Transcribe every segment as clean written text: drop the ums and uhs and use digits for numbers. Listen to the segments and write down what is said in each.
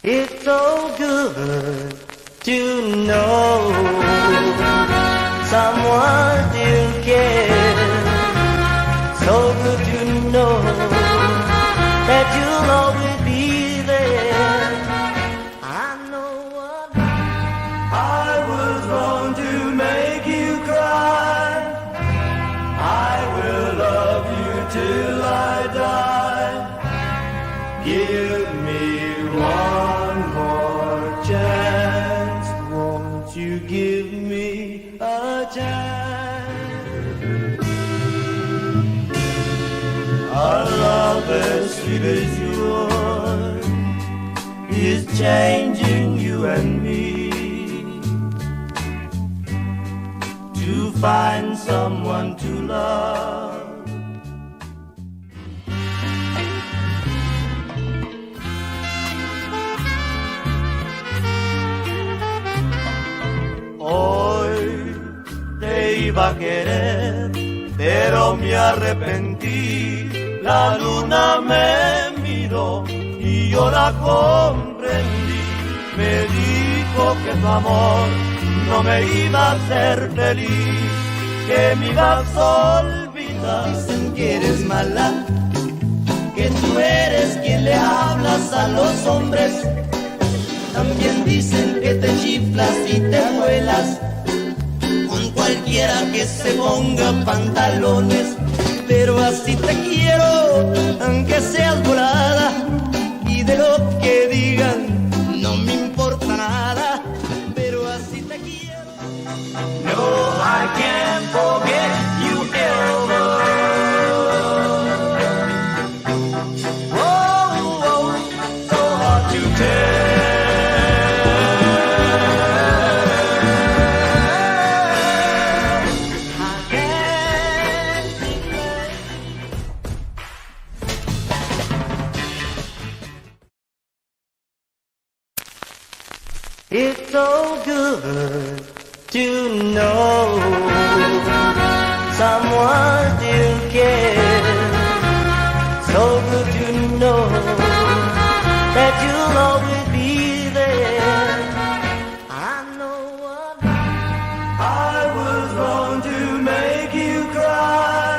It's so good to know someone still cares. So good to know that you'll always be there. I know what I was wrong to make you cry. I will love you till I die. Give me one more chance. Won't you give me a chance? A love as sweet as yours is changing you and me to find someone to love. Hoy te iba a querer, pero me arrepentí. La luna me miró y yo la comprendí. Me dijo que tu amor no me iba a hacer feliz, que me ibas a olvidar. Dicen que eres mala, que tú eres quien le hablas a los hombres. También dicen que te chiflas y te vuelas con cualquiera que se ponga pantalones. Pero así te quiero, aunque seas volada, y de lo que digan no me importa nada. Pero así te quiero. No, I can't forget you ever. Oh, oh, so hard to tell. It's so good to know someone still cares. So good to know that you'll always be there. I know what I was wrong to make you cry.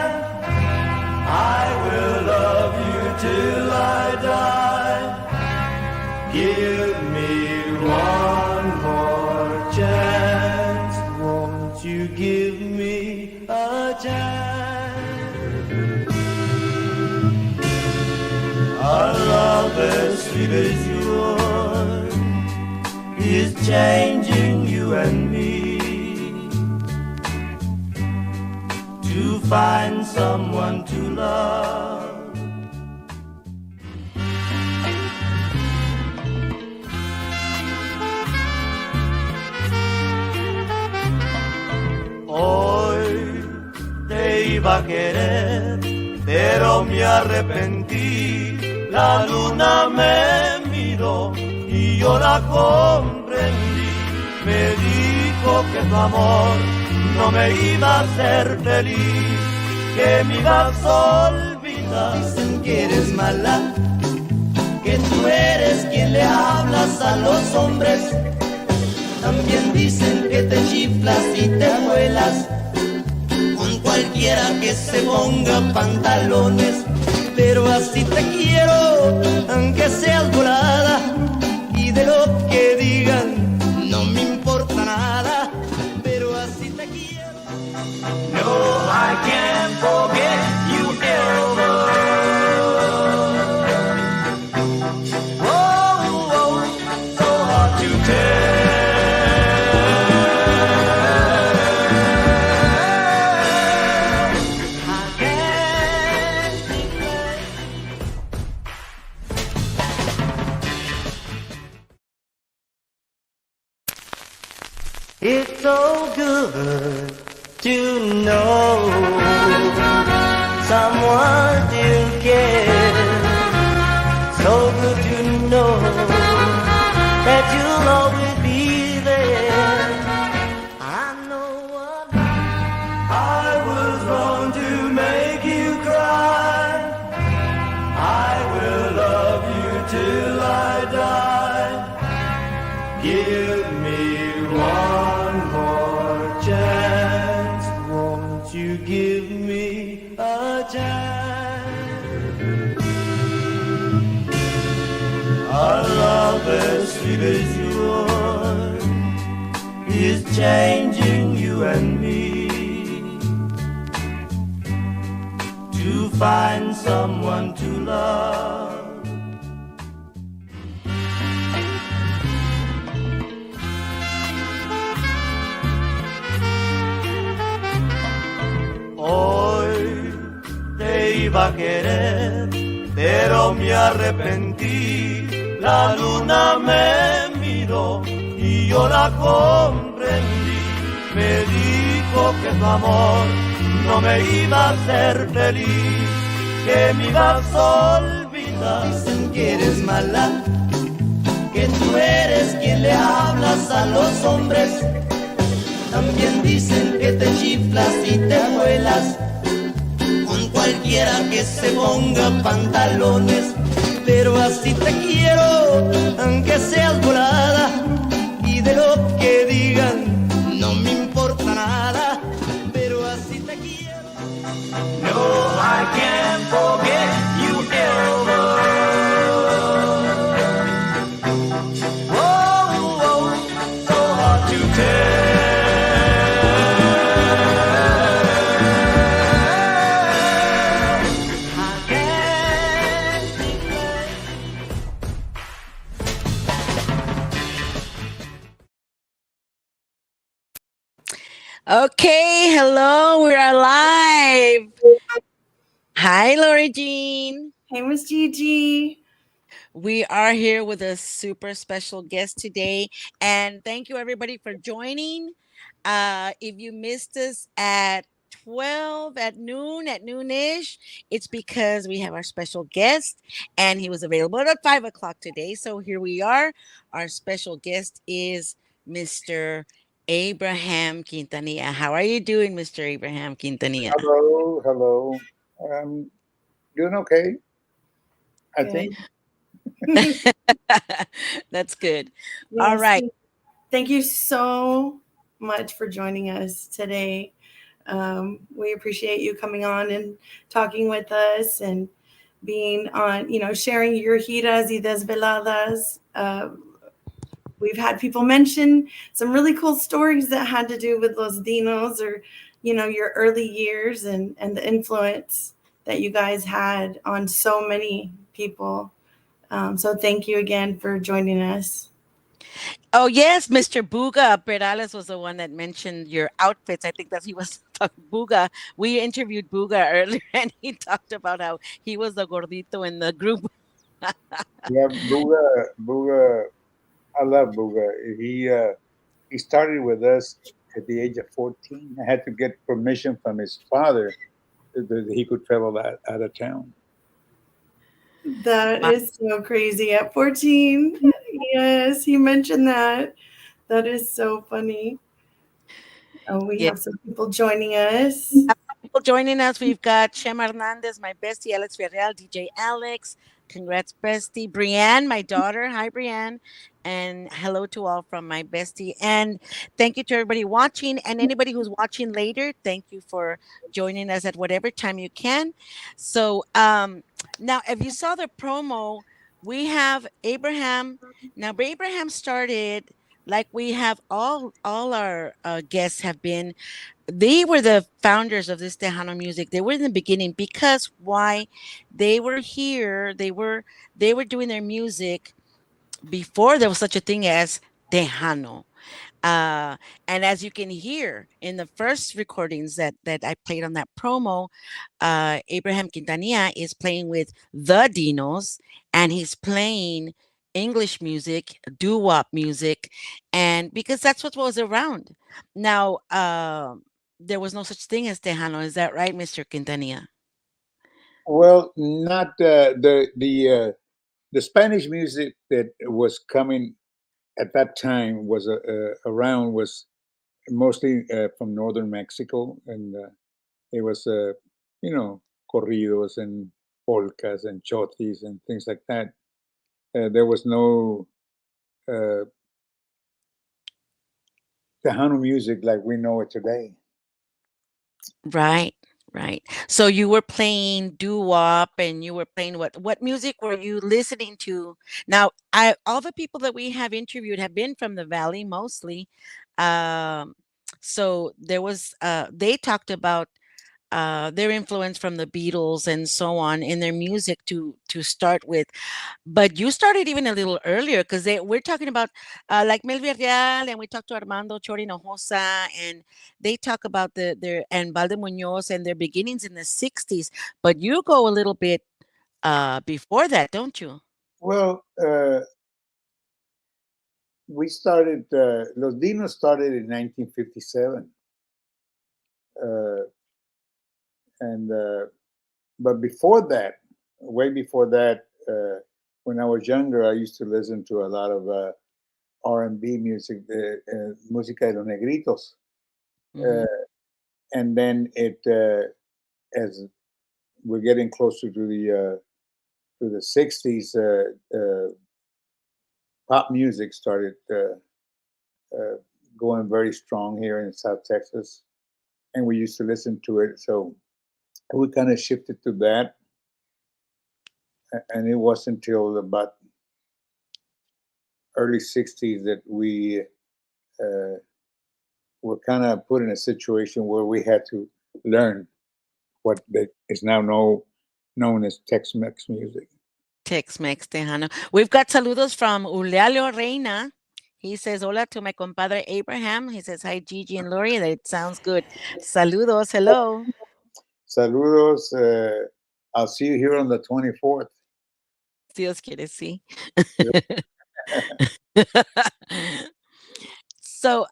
I will love you till I die. Give me one more chance. Won't you give me a chance? A love as sweet as yours is changing you and me to find someone to love. Hoy te iba a querer, pero me arrepentí. La luna me miró y yo la comprendí. Me dijo que tu amor no me iba a hacer feliz, que me ibas a olvidar. Dicen que eres mala, que tú eres quien le hablas a los hombres. También dicen que te chiflas y te vuelas con cualquiera que se ponga pantalones. Pero así te quiero, aunque seas volada, y de lo que digan no me importa nada. Pero así te quiero. No, I can't forget you ever. Oh, oh, so hard to tell. It's so good to know someone still cares. So good to know that you'll always be there. I know what I was wrong to make you cry. I will love you till I die. Our love as sweet as yours is changing you and me to find someone to love. Hoy te iba a querer, pero me arrepentí. La luna me miró y yo la comprendí. Me dijo que tu amor no me iba a hacer feliz, que me ibas a olvidar. Dicen que eres mala, que tú eres quien le hablas a los hombres. También dicen que te chiflas y te vuelas con cualquiera que se ponga pantalones. Pero así te quiero, aunque seas volada, y de lo que digan no me importa nada, pero así te quiero. No, I can't forget you ever. Oh, oh, so hard to tell. Okay, hello, we're alive. Hi, Lori Jean. Hey, Miss Gigi. We are here with a super special guest today, and thank you everybody for joining. If you missed us at 12 at noonish, it's because we have our special guest, and he was available at 5 o'clock today. So here we are. Our special guest is Mr. Abraham Quintanilla. How are you doing, Mr. Abraham Quintanilla? Hello, hello. Um, doing okay, I think. Good. That's good. All Yes. right. Thank you so much for joining us today. We appreciate you coming on and talking with us and being on, sharing your giras y desveladas. We've had people mention some really cool stories that had to do with Los Dinos or, your early years and the influence that you guys had on so many people. So thank you again for joining us. Oh yes, Mr. Buga Perales was the one that mentioned your outfits. I think that he was talking Buga. We interviewed Buga earlier, and he talked about how he was the gordito in the group. Yeah, Buga, I love Buga. He started with us at the age of 14. I had to get permission from his father that he could travel out of town. That is so crazy. At 14, yes, he mentioned that. That is so funny. Oh, we Yeah. have some people joining us. People joining us. We've got Shem Hernandez, my bestie, Alex Villarreal, DJ Alex. Congrats, bestie. Brienne, my daughter. Hi, Brienne. And hello to all from my bestie. And thank you to everybody watching and anybody who's watching later. Thank you for joining us at whatever time you can. So now, if you saw the promo, we have Abraham. Now, Abraham started like we have all our guests have been. They were the founders of this Tejano music. They were in the beginning because why? They were here. They were doing their music before there was such a thing as Tejano. Uh, and as you can hear in the first recordings that I played on that promo, Abraham Quintanilla is playing with the Dinos, and he's playing English music, doo-wop music, and because that's what was around. Now, there was no such thing as Tejano. Is that right, Mr. Quintanilla? Well, not the Spanish music that was coming at that time was around was mostly from northern Mexico, and it was corridos and polkas and chotis and things like that. There was no uh, Tejano music like we know it today. Right. Right. So you were playing doo-wop and you were playing what music were you listening to? Now, I all the people that we have interviewed have been from the Valley mostly. Um, so there was they talked about their influence from the Beatles and so on in their music to start with. But you started even a little earlier because we're talking about like Mel Villarreal, and we talked to Armando Chori Hinojosa, and they talk about their and Valde Muñoz and their beginnings in the 60s. But you go a little bit before that, don't you? Well, we started, Los Dinos started in 1957. Uh, and But before that, way before that, when I was younger, I used to listen to a lot of R&B music, música de los negritos. Hmm. And then as we're getting closer to the 60s, pop music started uh, going very strong here in South Texas, and we used to listen to it. So we kind of shifted to that, and it wasn't until about early 60s that we uh, were kind of put in a situation where we had to learn what that is now known as Tex-Mex music. Tex-Mex Tejano. We've got saludos from Ulialio Reina. He says, hola to my compadre Abraham. He says, hi, Gigi and Lori. That sounds good. Saludos. Hello. Saludos. I'll see you here on the 24th. Si Dios quiere, sí. So,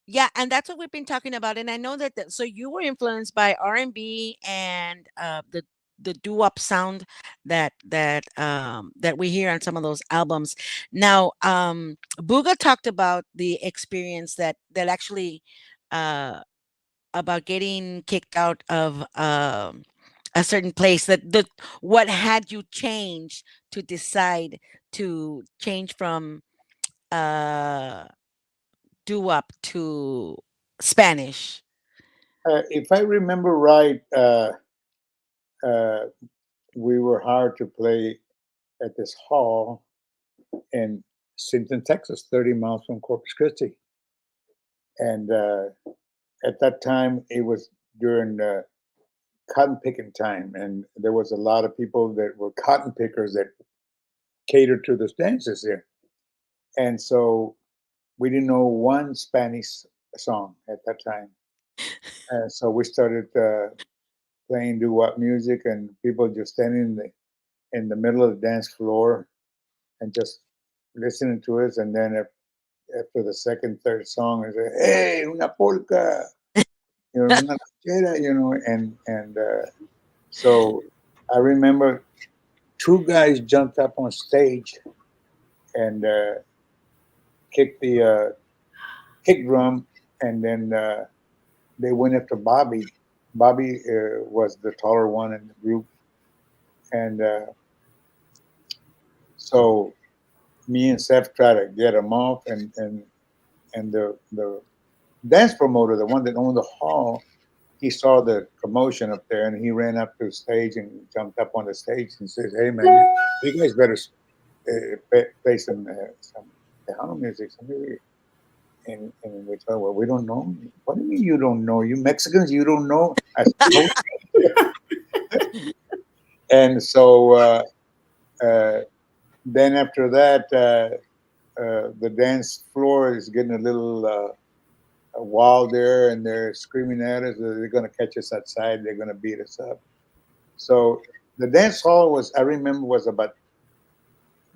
yeah, and that's what we've been talking about. And I know so you were influenced by R&B and the doo-wop sound that we hear on some of those albums. Now, Booga talked about the experience that actually uh about getting kicked out of a certain place, that the what had you change to decide to change from uh doo-wop to Spanish. If I remember right, uh, we were hired to play at this hall in Sinton, Texas, 30 miles from Corpus Christi. And at that time, it was during cotton picking time, and there was a lot of people that were cotton pickers that catered to the dances there. And so we didn't know one Spanish song at that time. And so we started playing doo-wop music, and people just standing in the middle of the dance floor and just listening to us. And then after the second, third song, I say, "Hey, una polka, una ranchera," and so I remember two guys jumped up on stage and kicked the kick drum, and then they went after Bobby. Bobby was the taller one in the group, and so me and Seth tried to get him off, and the dance promoter, the one that owned the hall, he saw the commotion up there, and he ran up to the stage and jumped up on the stage and says, "Hey man, you guys better play some Tejano music." And we thought, "Well, we don't know." "What do you mean you don't know? You Mexicans, you don't know?" I said, and so then after that, the dance floor is getting a little wild there, and they're screaming at us. They're going to catch us outside. They're going to beat us up. So the dance hall was, I remember, was about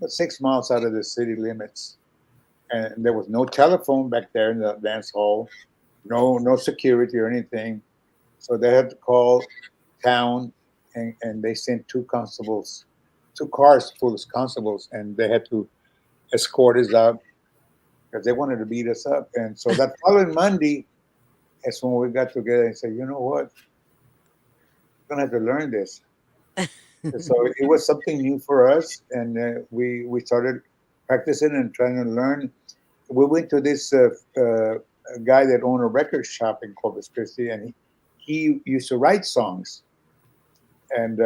6 miles out of the city limits, and there was no telephone back there in the dance hall, no security or anything. So they had to call town, and they sent two constables, two cars full of constables, and they had to escort us out because they wanted to beat us up. And so that following Monday is when we got together and said, "You know what? We're gonna have to learn this." So it was something new for us, and we started practicing and trying to learn. We went to this guy that owned a record shop in Corpus Christi, and he used to write songs, and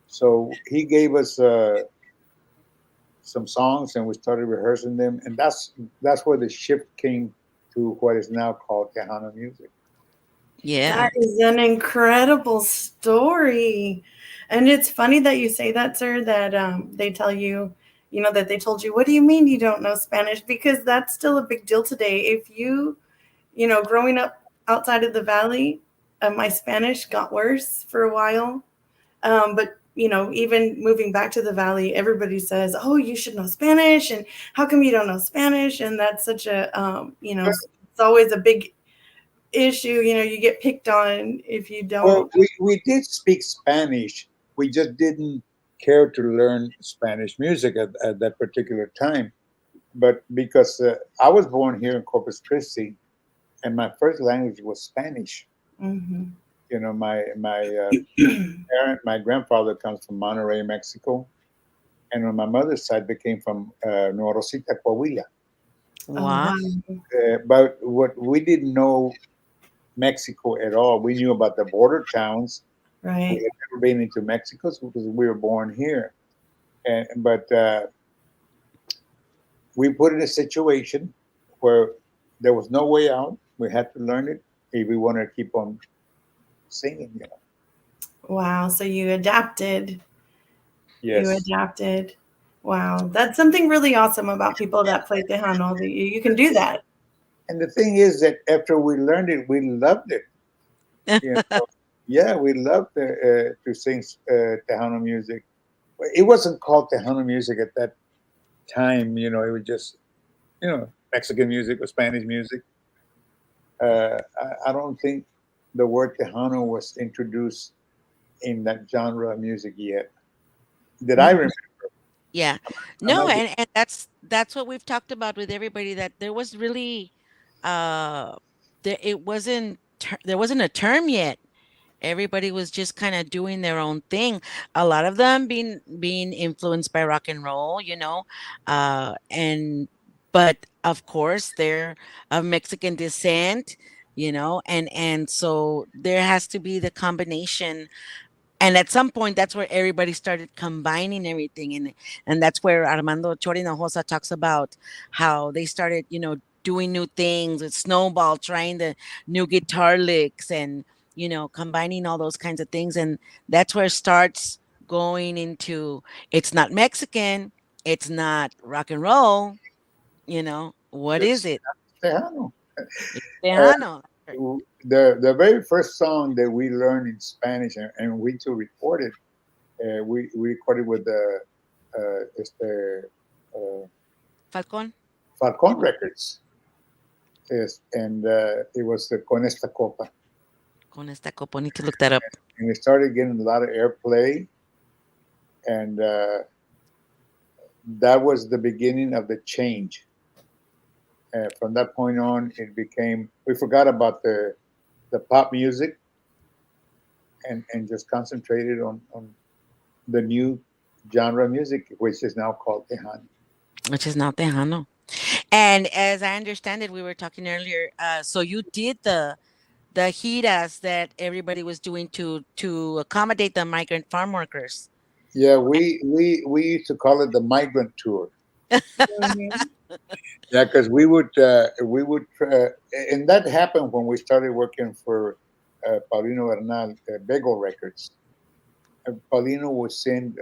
so he gave us some songs, and we started rehearsing them, and that's where the shift came to what is now called Tejano music. Yeah. That is an incredible story. And it's funny that you say that, sir, that they tell you, that they told you, what do you mean you don't know Spanish? Because that's still a big deal today. If growing up outside of the valley, my Spanish got worse for a while. But even moving back to the valley, everybody says, "Oh, you should know Spanish," and how come you don't know Spanish? And that's such a, it's always a big issue. You get picked on if you Well, don't. we did speak Spanish. We just didn't care to learn Spanish music at that particular time. But because I was born here in Corpus Christi, and my first language was Spanish. Mhm. My grandfather comes from Monterrey, Mexico, and on my mother's side, they came from Nueva Rosita, Coahuila. Oh Wow. wow! But what we didn't know Mexico at all. We knew about the border towns. We Right. had never been into Mexico because we were born here, but we put in a situation where there was no way out. We had to learn it if we wanted to keep on singing. Wow. So you adapted. You Yes. adapted. Wow. That's something really awesome about people that play Tejano. That you can do that. And the thing is that after we learned it, we loved it. You know? Yeah, we loved to sing Tejano music. It wasn't called Tejano music at that time. It was just Mexican music or Spanish music. I don't think the word Tejano was introduced in that genre of music yet. That I remember. Yeah. I No, might be, and that's what we've talked about with everybody, that there was really uh there wasn't a term yet. Everybody was just kind of doing their own thing. A lot of them being influenced by rock and roll, and but of course they're of Mexican descent, and so there has to be the combination. And at some point, that's where everybody started combining everything, and that's where Armando Chorinojosa talks about how they started, doing new things with Snowball, trying the new guitar licks, and combining all those kinds of things, and that's where it starts going into, it's not Mexican, it's not rock and roll, what is it's it? Tejano. It's Uh, Tejano. the very first song that we learned in Spanish and we too recorded, we recorded with the Falcon. Falcon Records. Yes, and it was the Con esta copa, Con esta copa, need to look that up. and it started getting a lot of airplay, and that was the beginning of the change. From that point on, it became we forgot about the pop music and just concentrated on the new genre of music, which is now called Tejano. Which is not Tejano. And as I understand it, we were talking earlier. So you did the giras that everybody was doing to accommodate the migrant farm workers. Yeah, we used to call it the migrant tour. Mhm. Yeah, because we would and that happened when we started working for Paulino Bernal Bego Records. Paulino would send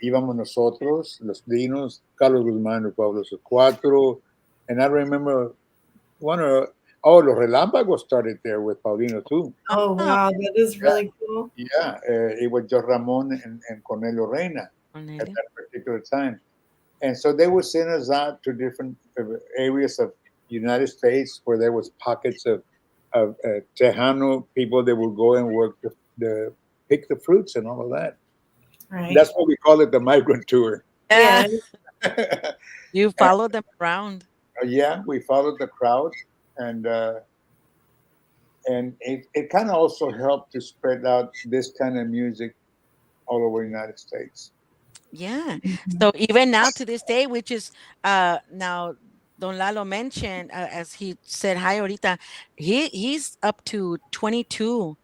Íbamos Nosotros, Los Dinos, Carlos Guzmán, y Pablo Cuatro, and I remember one of Los Relámpagos started there with Paulino too. Oh Oh, wow, that is Yeah, really cool. yeah, it was Joe Ramon and Cornelio Reina at Cornelia. that particular time. And so they would send us out to different areas of United States where there was pockets of Tejano people that would go and work the pick the fruits and all of that. Right. That's what we call it, the migrant tour. Yeah, Yeah. you follow them around. Yeah, we followed the crowd, and it kind of also helped to spread out this kind of music all over the United States. Yeah. Mhm. So even now to this day, which is now Don Lalo mentioned, as he said hi ahorita, he's up to 22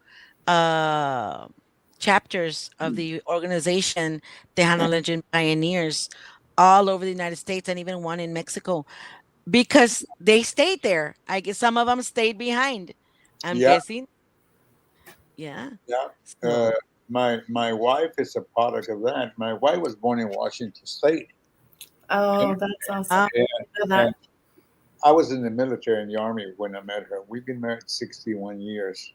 uh, chapters of the organization Tejano Legend Pioneers all over the United States and even one in Mexico because they stayed there. I guess some of them stayed behind. I'm Yeah, guessing. Yeah. yeah. Uh, So, my wife is a product of that. My wife was born in Washington State, and, Oh, that's awesome. uh, I and, know and that. I was in the military in the army when I met her. We've been married 61 years,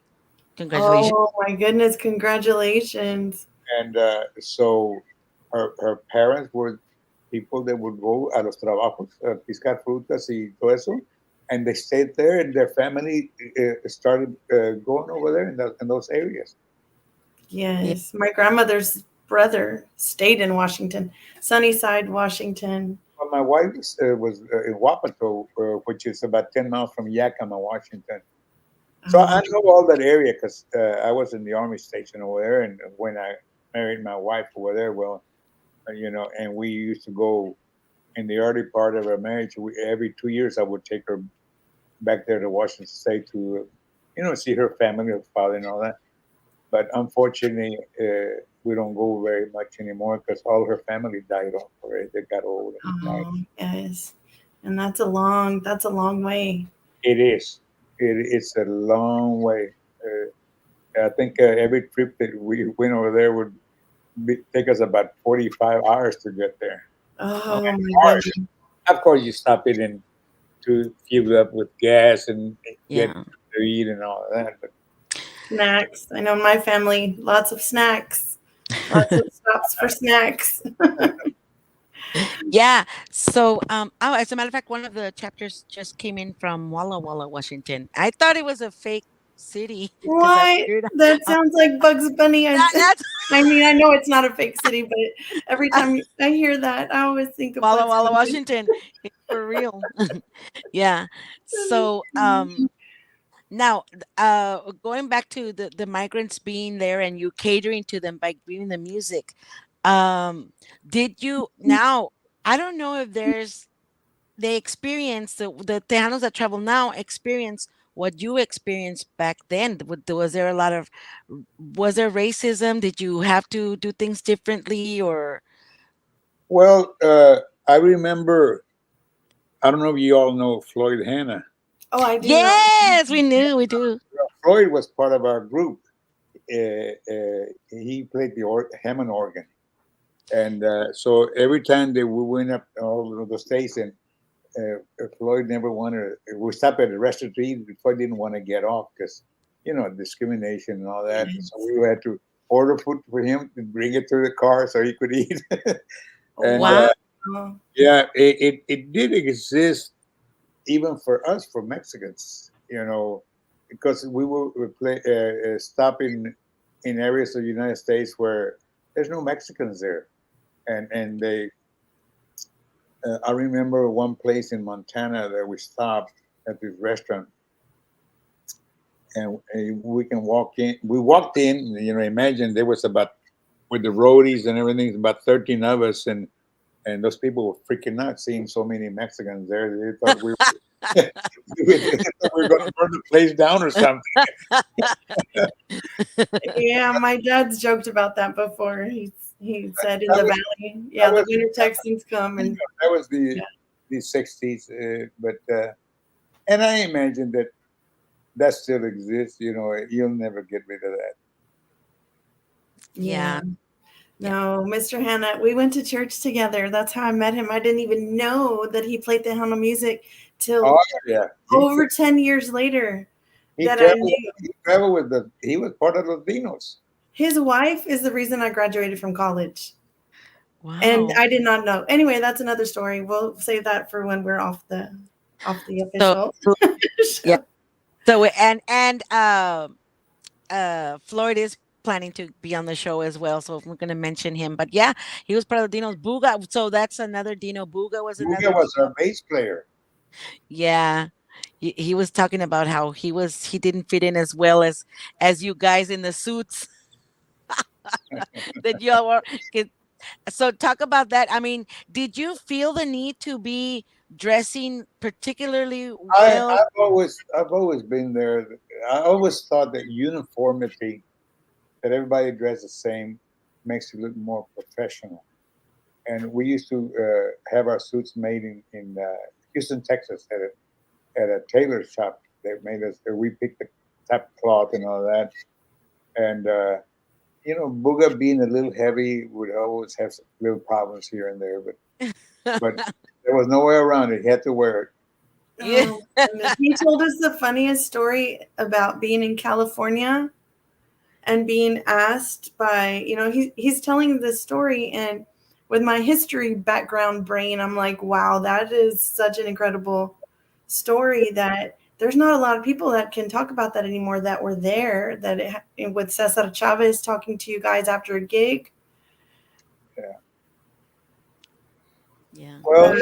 congratulations. Oh my goodness, congratulations. and so her parents were people that would go a los trabajos, piscar frutas y todo eso, and they stayed there, and their family started going over there in those areas. Yeah. Yes, my grandmother's brother stayed in Washington, Sunnyside, Washington. Well, my wife was in Wapato, which is about 10 miles from Yakima, Washington. So Oh, I know all that area because I was in the army station over there, and when I married my wife over there, well, and we used to go in the early part of our marriage. Every 2 years, I would take her back there to Washington State to, see her family, her father, and all that. But unfortunately, we don't go very much anymore because all her family died off already. They got old and died. oh, yes. And that's a long way. It is. It's a long way. I think every trip that we went over there would take us about 45 hours to get there. Oh, Oh my Hours. goodness. Of course, you stop it and to fill up with gas and get yeah. to eat and all of that. But Snacks. I know my family, lots of snacks. Lots of stops for snacks. Yeah. So, oh, as a matter of fact, one of the chapters just came in from Walla Walla, Washington. I thought it was a fake city because I What? figured That out sounds like Bugs Bunny. that's I mean, I know it's not a fake city, but every time I hear that, I always think of Walla Bugs Walla, Bunny. Washington. It's for real. Yeah. So, now, going back to the migrants being there and you catering to them by giving them music, um, did you now? I don't know if there's they experience the Tejanos that travel now experience what you experienced back then. Was there a lot of was there racism? Did you have to do things differently or? well, I remember. I don't know if you all know Floyd Hanna. Oh, I do know. Yes, we knew we do. Floyd was part of our group. He played the Hammond organ, and so every time that we went up all of the station, Floyd never wanted. We stopped at a restaurant to eat. Floyd didn't want to get off because, discrimination and all that. So Yes. we had to order food for him and bring it to the car so he could eat. And Wow. Wow. yeah, it did exist even for us, for Mexicans, because we will play, stop in areas of the United States where there's no Mexicans there, and they. I remember one place in Montana that we stopped at this restaurant, and we can walk in. We walked in, imagine there was about with the roadies and everything, about 13 of us, and those people were freaking out seeing so many Mexicans there. They thought we we were going to burn the place down or something. Yeah, my dad's joked about that before. He said in That the was, valley, that yeah, the was, winter Texans come and that was the yeah, the 60s, but and I imagine that still exists. You'll never get rid of that. yeah. Yeah. Yeah. No, Mr. Hannah, we went to church together. That's how I met him. I didn't even know that he played the Hannah music Oh till yeah, over 10 years later he that I traveled. knew. He traveled with the. He was part of los Dinos. His wife is the reason I graduated from college. And Wow. I did not know. Anyway, that's another story. We'll save that for when we're off the So official yeah. show. So Floyd is planning to be on the show as well, so we're going to mention him. But yeah, he was part of the Dinos. Buga, so that's another Dino. Buga was Luga another was Dino. our bass player. Yeah, he was talking about how he didn't fit in as well as you guys in the suits that y'all were. 'Cause So talk about that. I mean, did you feel the need to be dressing particularly well? I've always been there. I always thought that uniformity, that everybody dressed the same, makes you look more professional. And we used to have our suits made in Houston, Texas, at a tailor shop. They made us. We picked the type of cloth and all that. And Booga being a little heavy would always have some little problems here and there, but there was no way around it. He had to wear it. Yeah. Oh, goodness. He told us the funniest story about being in California and being asked by, he's telling this story, and with my history background brain, I'm like, wow, that is such an incredible story that there's not a lot of people that can talk about that anymore that were there, with Cesar Chavez talking to you guys after a gig. Yeah. Yeah. Well,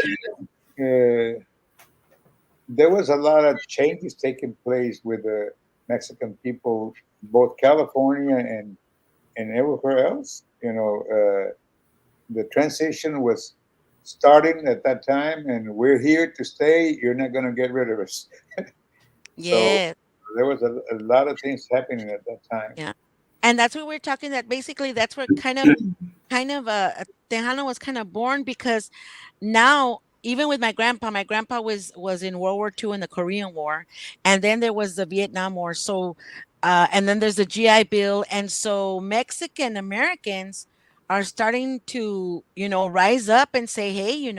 there was a lot of changes taking place with the Mexican people, both California and everywhere else. The transition was starting at that time, and we're here to stay. You're not going to get rid of us. So Yeah. there was a lot of things happening at that time. Yeah. And that's what we're talking, that basically that's where kind of Tejano was kind of born, because now even with my grandpa was in World War II and the Korean War, and then there was the Vietnam War. So and then there's the GI Bill, and so Mexican Americans are starting to rise up and say, hey,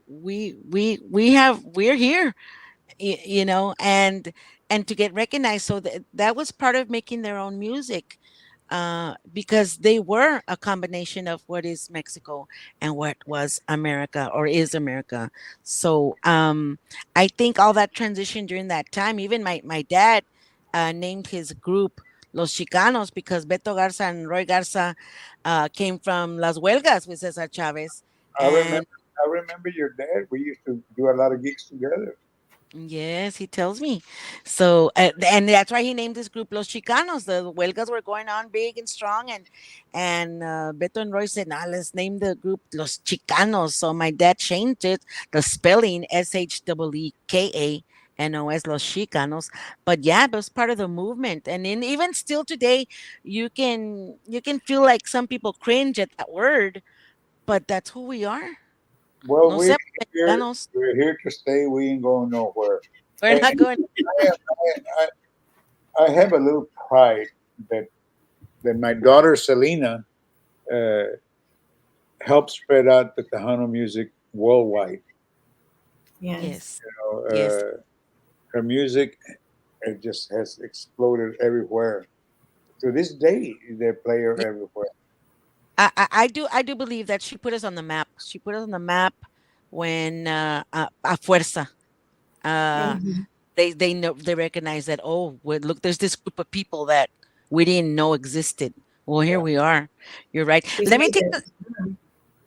we're here, and to get recognized. So that was part of making their own music, because they were a combination of what is Mexico and what was America or is America. So I think all that transition during that time, even my dad named his group Los Chicanos, because Beto Garza and Roy Garza came from Las Huelgas with Cesar Chavez. I remember. And I remember your dad. We used to do a lot of gigs together. yes, he tells me. So, and that's why he named this group Los Chicanos. The Huelgas were going on big and strong, and Beto and Roy said, "Nah, let's name the group Los Chicanos." So my dad changed it, the spelling SHEEKANOS, Los Chicanos. But yeah, it was part of the movement, and even still today, you can feel like some people cringe at that word, but that's who we are. Well, No we're se here. mexicanos. We're here to stay. We ain't going nowhere. We're And not going. I have a little pride that my daughter Selena uh, helped spread out the Tejano music worldwide. Yes. Yes, You know, yes. her music, it just has exploded everywhere. To this day, they play her everywhere. I do believe that she put us on the map. She put us on the map when a fuerza. Uh, Mhm. they know, they recognize that, oh, well, look, there's this group of people that we didn't know existed. Well, here Yeah. we are. You're right. She's Let me made take it. a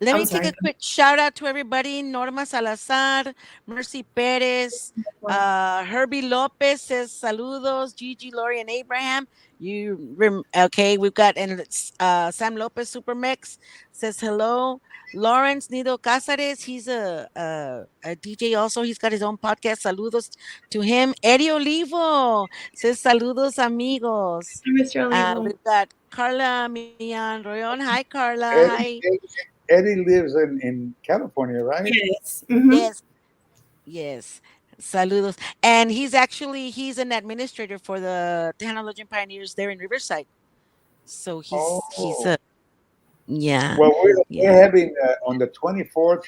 let I'm me take sorry. a quick shout out to everybody. Norma Salazar, Mercy Perez, Herbie Lopez says saludos. Gigi, Lori, and Abraham. Okay? We've got, and it's, Sam Lopez Supermex says hello. Lawrence Nido Cázares, he's a DJ also. He's got his own podcast. Saludos to him. Eddie Olivo says saludos amigos. Hi, Mr. Olivo. We've got Carla Mian Royon. Hi Carla. Eddie, Hi. Eddie lives in California, right? Yes. Hmm. Yes, yes. Saludos. And he's an administrator for the Tejano Legend Pioneers there in Riverside. So he's Oh, a yeah, well, we're yeah. having on the 24th.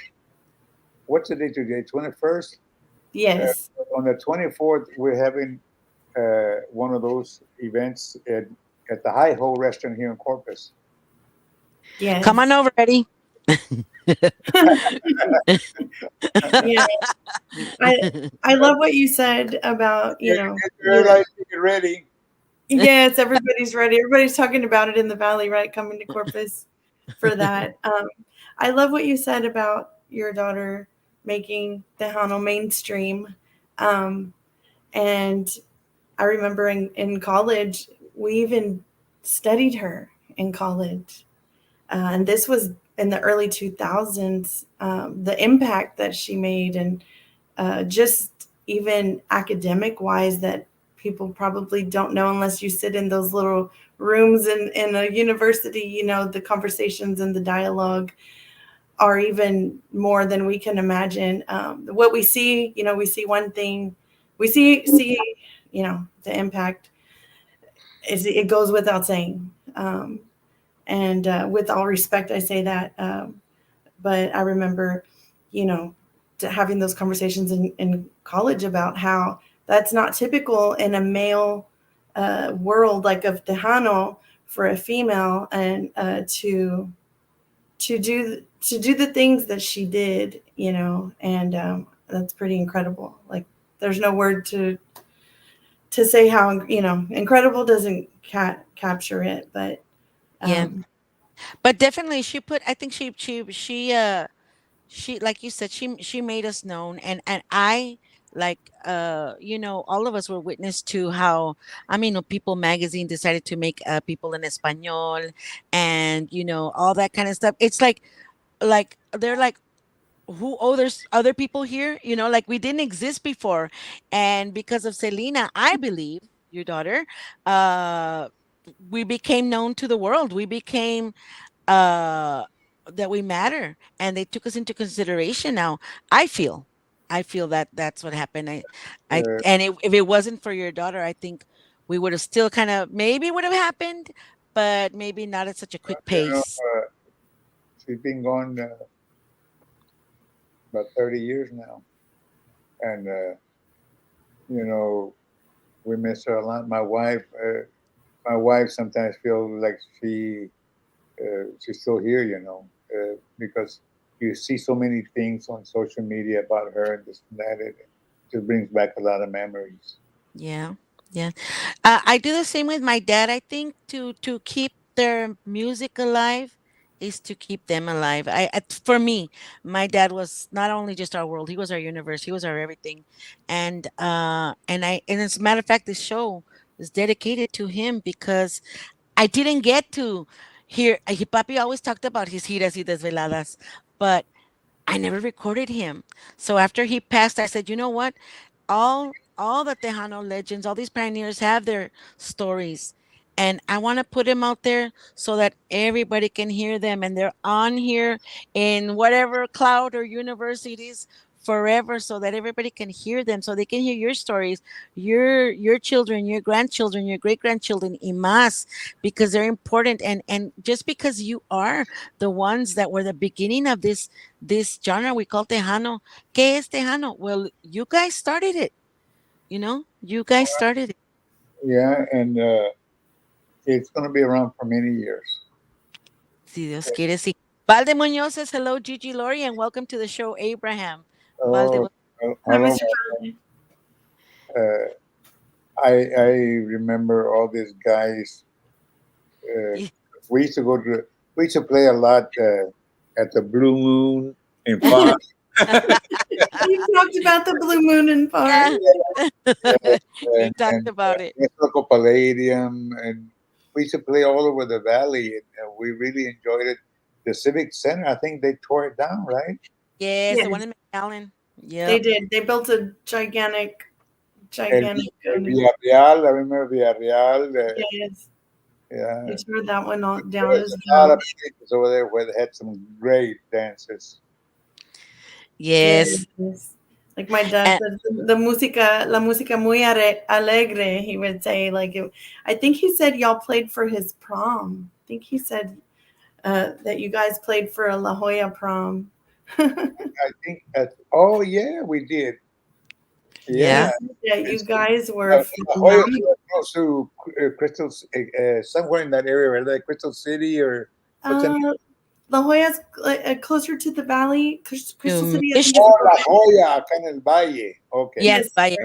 What's the date today? 21st. Yes. On the 24th, we're having one of those events at the Hi Ho restaurant here in Corpus. Come on Yes. over, Eddie. Yeah. I I love what you said about, Get your your life ticket ready. yes, everybody's ready. Everybody's talking about it in the valley, right? Coming to Corpus for that. I love what you said about your daughter making Tejano mainstream. Um, and I remember in college, we even studied her in college. And this was in the early 2000s. The impact that she made, and just even academic wise, that people probably don't know unless you sit in those little rooms in a university. The conversations and the dialogue are even more than we can imagine. What we see, we see one thing, we see the impact is, it goes without saying. And with all respect, I say that. But I remember, you know, having those conversations in college about how that's not typical in a male world like of Tejano for a female, and to do the things that she did, and that's pretty incredible. Like, there's no word to say how incredible doesn't capture it, but Yeah. um, But definitely she put, I think she, like you said, she made us known. And I, like, all of us were witness to how, I mean, People magazine decided to make people in Espanol, and all that kind of stuff. It's like they're like, who, oh, there's other people here, like we didn't exist before. And because of Selena, I believe, your daughter, uh we became known to the world. We became, uh that we matter, and they took us into consideration. Now I feel that that's what happened. Uh, If it wasn't for your daughter, I think we would have still kind of, maybe would have happened, but maybe not at such a quick you know, pace. she's been gone about 30 years now, and you know, we miss her a lot. My wife sometimes feels like she's still here, because you see so many things on social media about her and this and that. It just brings back a lot of memories. Yeah, yeah. I do the same with my dad. I think to keep their music alive is to keep them alive. For me, my dad was not only just our world; he was our universe. He was our everything. And as a matter of fact, this show is dedicated to him, because I didn't get to hear. Papi always talked about his giras y desveladas, but I never recorded him. So after he passed, I said, you know what? All the Tejano legends, all these pioneers have their stories. And I want to put them out there so that everybody can hear them, and they're on here in whatever cloud or universe it is forever, so that everybody can hear them, so they can hear your stories, your children, your grandchildren, your great grandchildren, imas, because they're important. And just because you are the ones that were the beginning of this genre we call Tejano. ¿Qué es Tejano? Well, you guys started it. You guys started it. Yeah, and it's going to be around for many years. Si Dios quiere, sí. Valde Muñoz says hello, Gigi Lori, and welcome to the show, Abraham. Valde Oh, was, hi, hello. Mr. Bradley. Uh, I remember all these guys. Uh, we used to go to. We used to play a lot at the Blue Moon in Fox. You talked about the blue moon and far. yeah. You talked and about it. Local Palladium, and we used to play all over the valley, and we really enjoyed it. The Civic Center, I think they tore it down, right? Yes, the one Yes, in McAllen. they Yep. did. They built a gigantic, El, gigantic. El Villarreal, I remember Villarreal. Yes, Yeah, they tore that one all down there's as a lot of well. places over there where they had some great dances. Yes. Yes. Like my dad And said, la música muy alegre. He would say, like, I think he said y'all played for his prom. I think he said that you guys played for a La Jolla prom. I think, oh yeah, we did. Yeah, yeah. Yeah, and you guys La were La Jolla phenomenal. was close to Crystal, somewhere in that area, right? Like Crystal City or what's the Uh, La Jolla's closer to the valley. Crystal City, I think, is Oh, a La little bit. Joya, acá en el Valle. Okay. Yes, Yes. by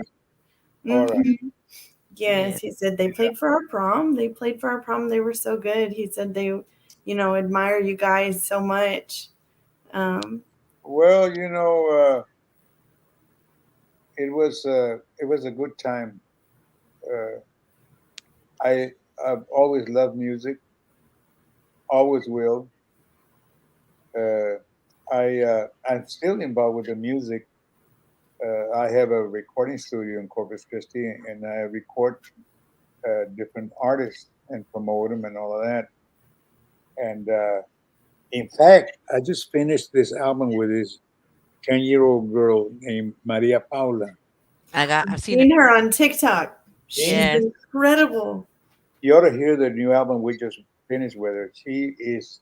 All right. Mhm. yeah. Yes, he said they played for our prom. They played for our prom. They were so good. He said they, admire you guys so much. Um, Well, it was a good time. Uh, I've always loved music, always will. Uh, I'm still involved with the music. I have a recording studio in Corpus Christi, and I record different artists and promote them and all of that. And in fact, I just finished this album with this 10-year-old girl named Maria Paula. I've seen Seen it. her on TikTok. She's She, Yes. incredible. you ought to hear the new album we just finished with her. She is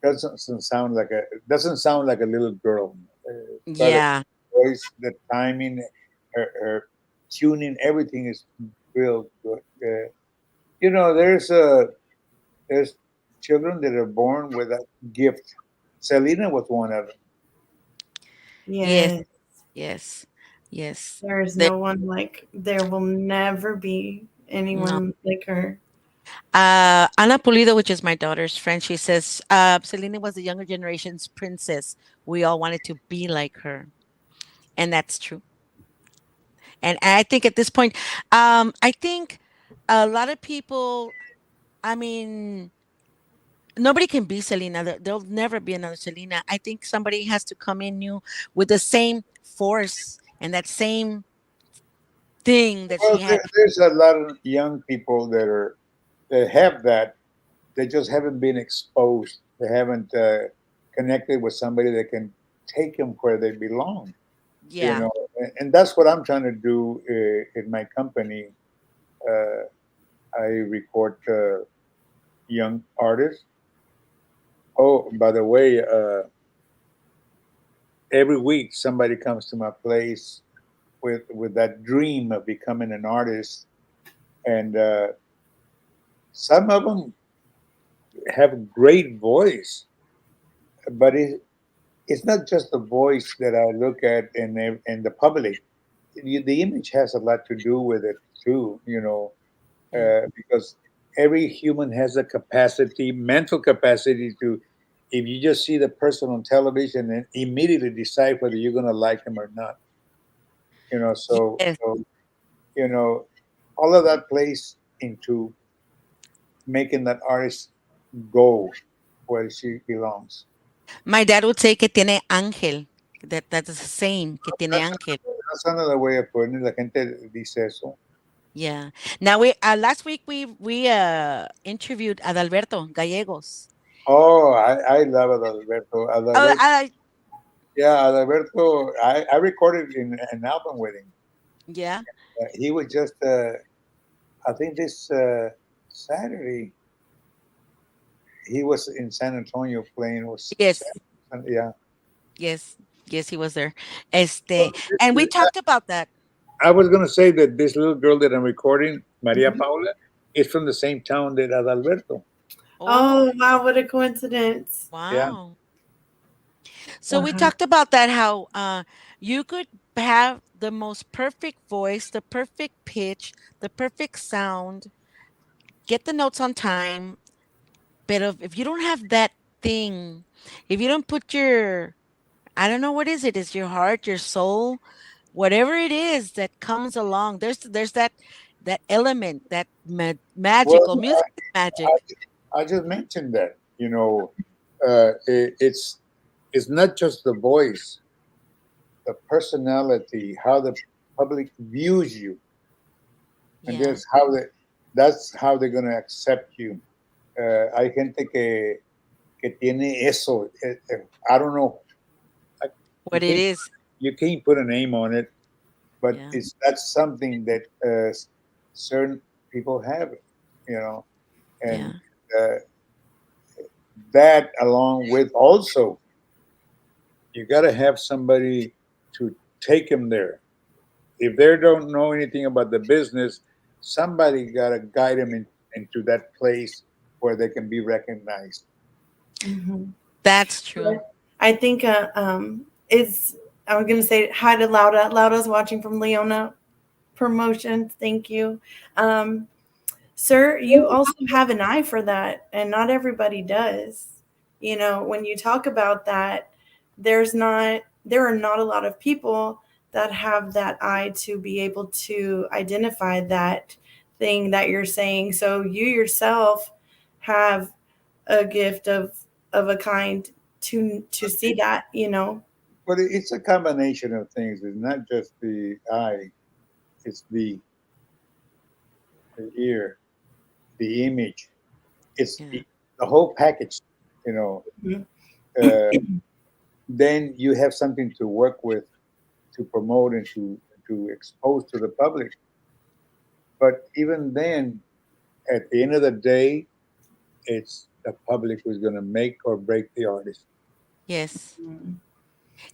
doesn't sound like a little girl. But her Yeah. voice, the timing, her tuning, everything is real good. There's children that are born with a gift. Selena was one of them. Yes. Yes. Yes. Yes. There is There, no one like, there will never be no. anyone like her. Ana Pulido, which is my daughter's friend, she says Selena was the younger generation's princess. We all wanted to be like her, and that's true. And I think at this point, I think a lot of people. I mean, nobody can be Selena. There'll never be another Selena. I think somebody has to come in new with the same force and that same thing that she Well, had. there's a lot of young people that have that. They just haven't been exposed. They haven't connected with somebody that can take them where they belong. You Yeah. know, and that's what I'm trying to do in my company. Uh, I record young artists. Oh, by the way, every week somebody comes to my place with that dream of becoming an artist, and some of them have a great voice, but it's not just the voice that I look at in the public. The image has a lot to do with it too, Yeah. because every human has a capacity, mental capacity to. If you just see the person on television and immediately decide whether you're going to like them or not, so Yes. you know, all of that plays into making that artist go where she belongs. My dad would say que tiene ángel. That's the same, que tiene That's ángel. that's another way of putting it. La gente dice eso. Yeah. Now we last week we interviewed Adalberto Gallegos. Oh, I love Adalberto. Oh, Adalberto, yeah, Adalberto. I recorded in an album with him. yeah. He was just, I think this Saturday, he was in San Antonio playing. Was Yes. yeah. Yes. Yes, he was there. Well, And we talked about that. I was gonna say that this little girl that I'm recording, Maria Mhm. Paula, is from the same town that Adalberto. Oh, Oh, wow, what a coincidence. Yeah. wow. So we Wow. talked about that how you could have the most perfect voice, the perfect pitch, the perfect sound, get the notes on time, but if you don't have that thing, if you don't put your, I don't know what is it, is your heart, your soul, whatever it is that comes along. There's that element, that Well, magical music is magic. I just mentioned that. It's not just the voice, the personality, how the public views you, and Yeah. that's how they're gonna accept you. Hay gente que tiene eso. I don't know. I, you What it can't is. you can't put a name on it, but Yeah. that's something that certain people have, you know, and Yeah. uh, that along with also you got to have somebody to take them there. If they don't know anything about the business, somebody got to guide them into that place where they can be recognized. Mhm. That's true. I think it's, I was gonna say hi to Lauda. Lauda's watching from Leona Promotions. Thank you. Um, Sir, you also have an eye for that, and not everybody does. You know, when you talk about that, there are not a lot of people that have that eye to be able to identify that thing that you're saying. So you yourself have a gift of a kind to see that, you know. But it's a combination of things. It's not just the eye; it's the ear, the image. It's Yeah. the whole package. You know. Mhm. Uh, then you have something to work with, to promote and to expose to the public. But even then, at the end of the day, it's the public who's going to make or break the artist. Yes. Mhm.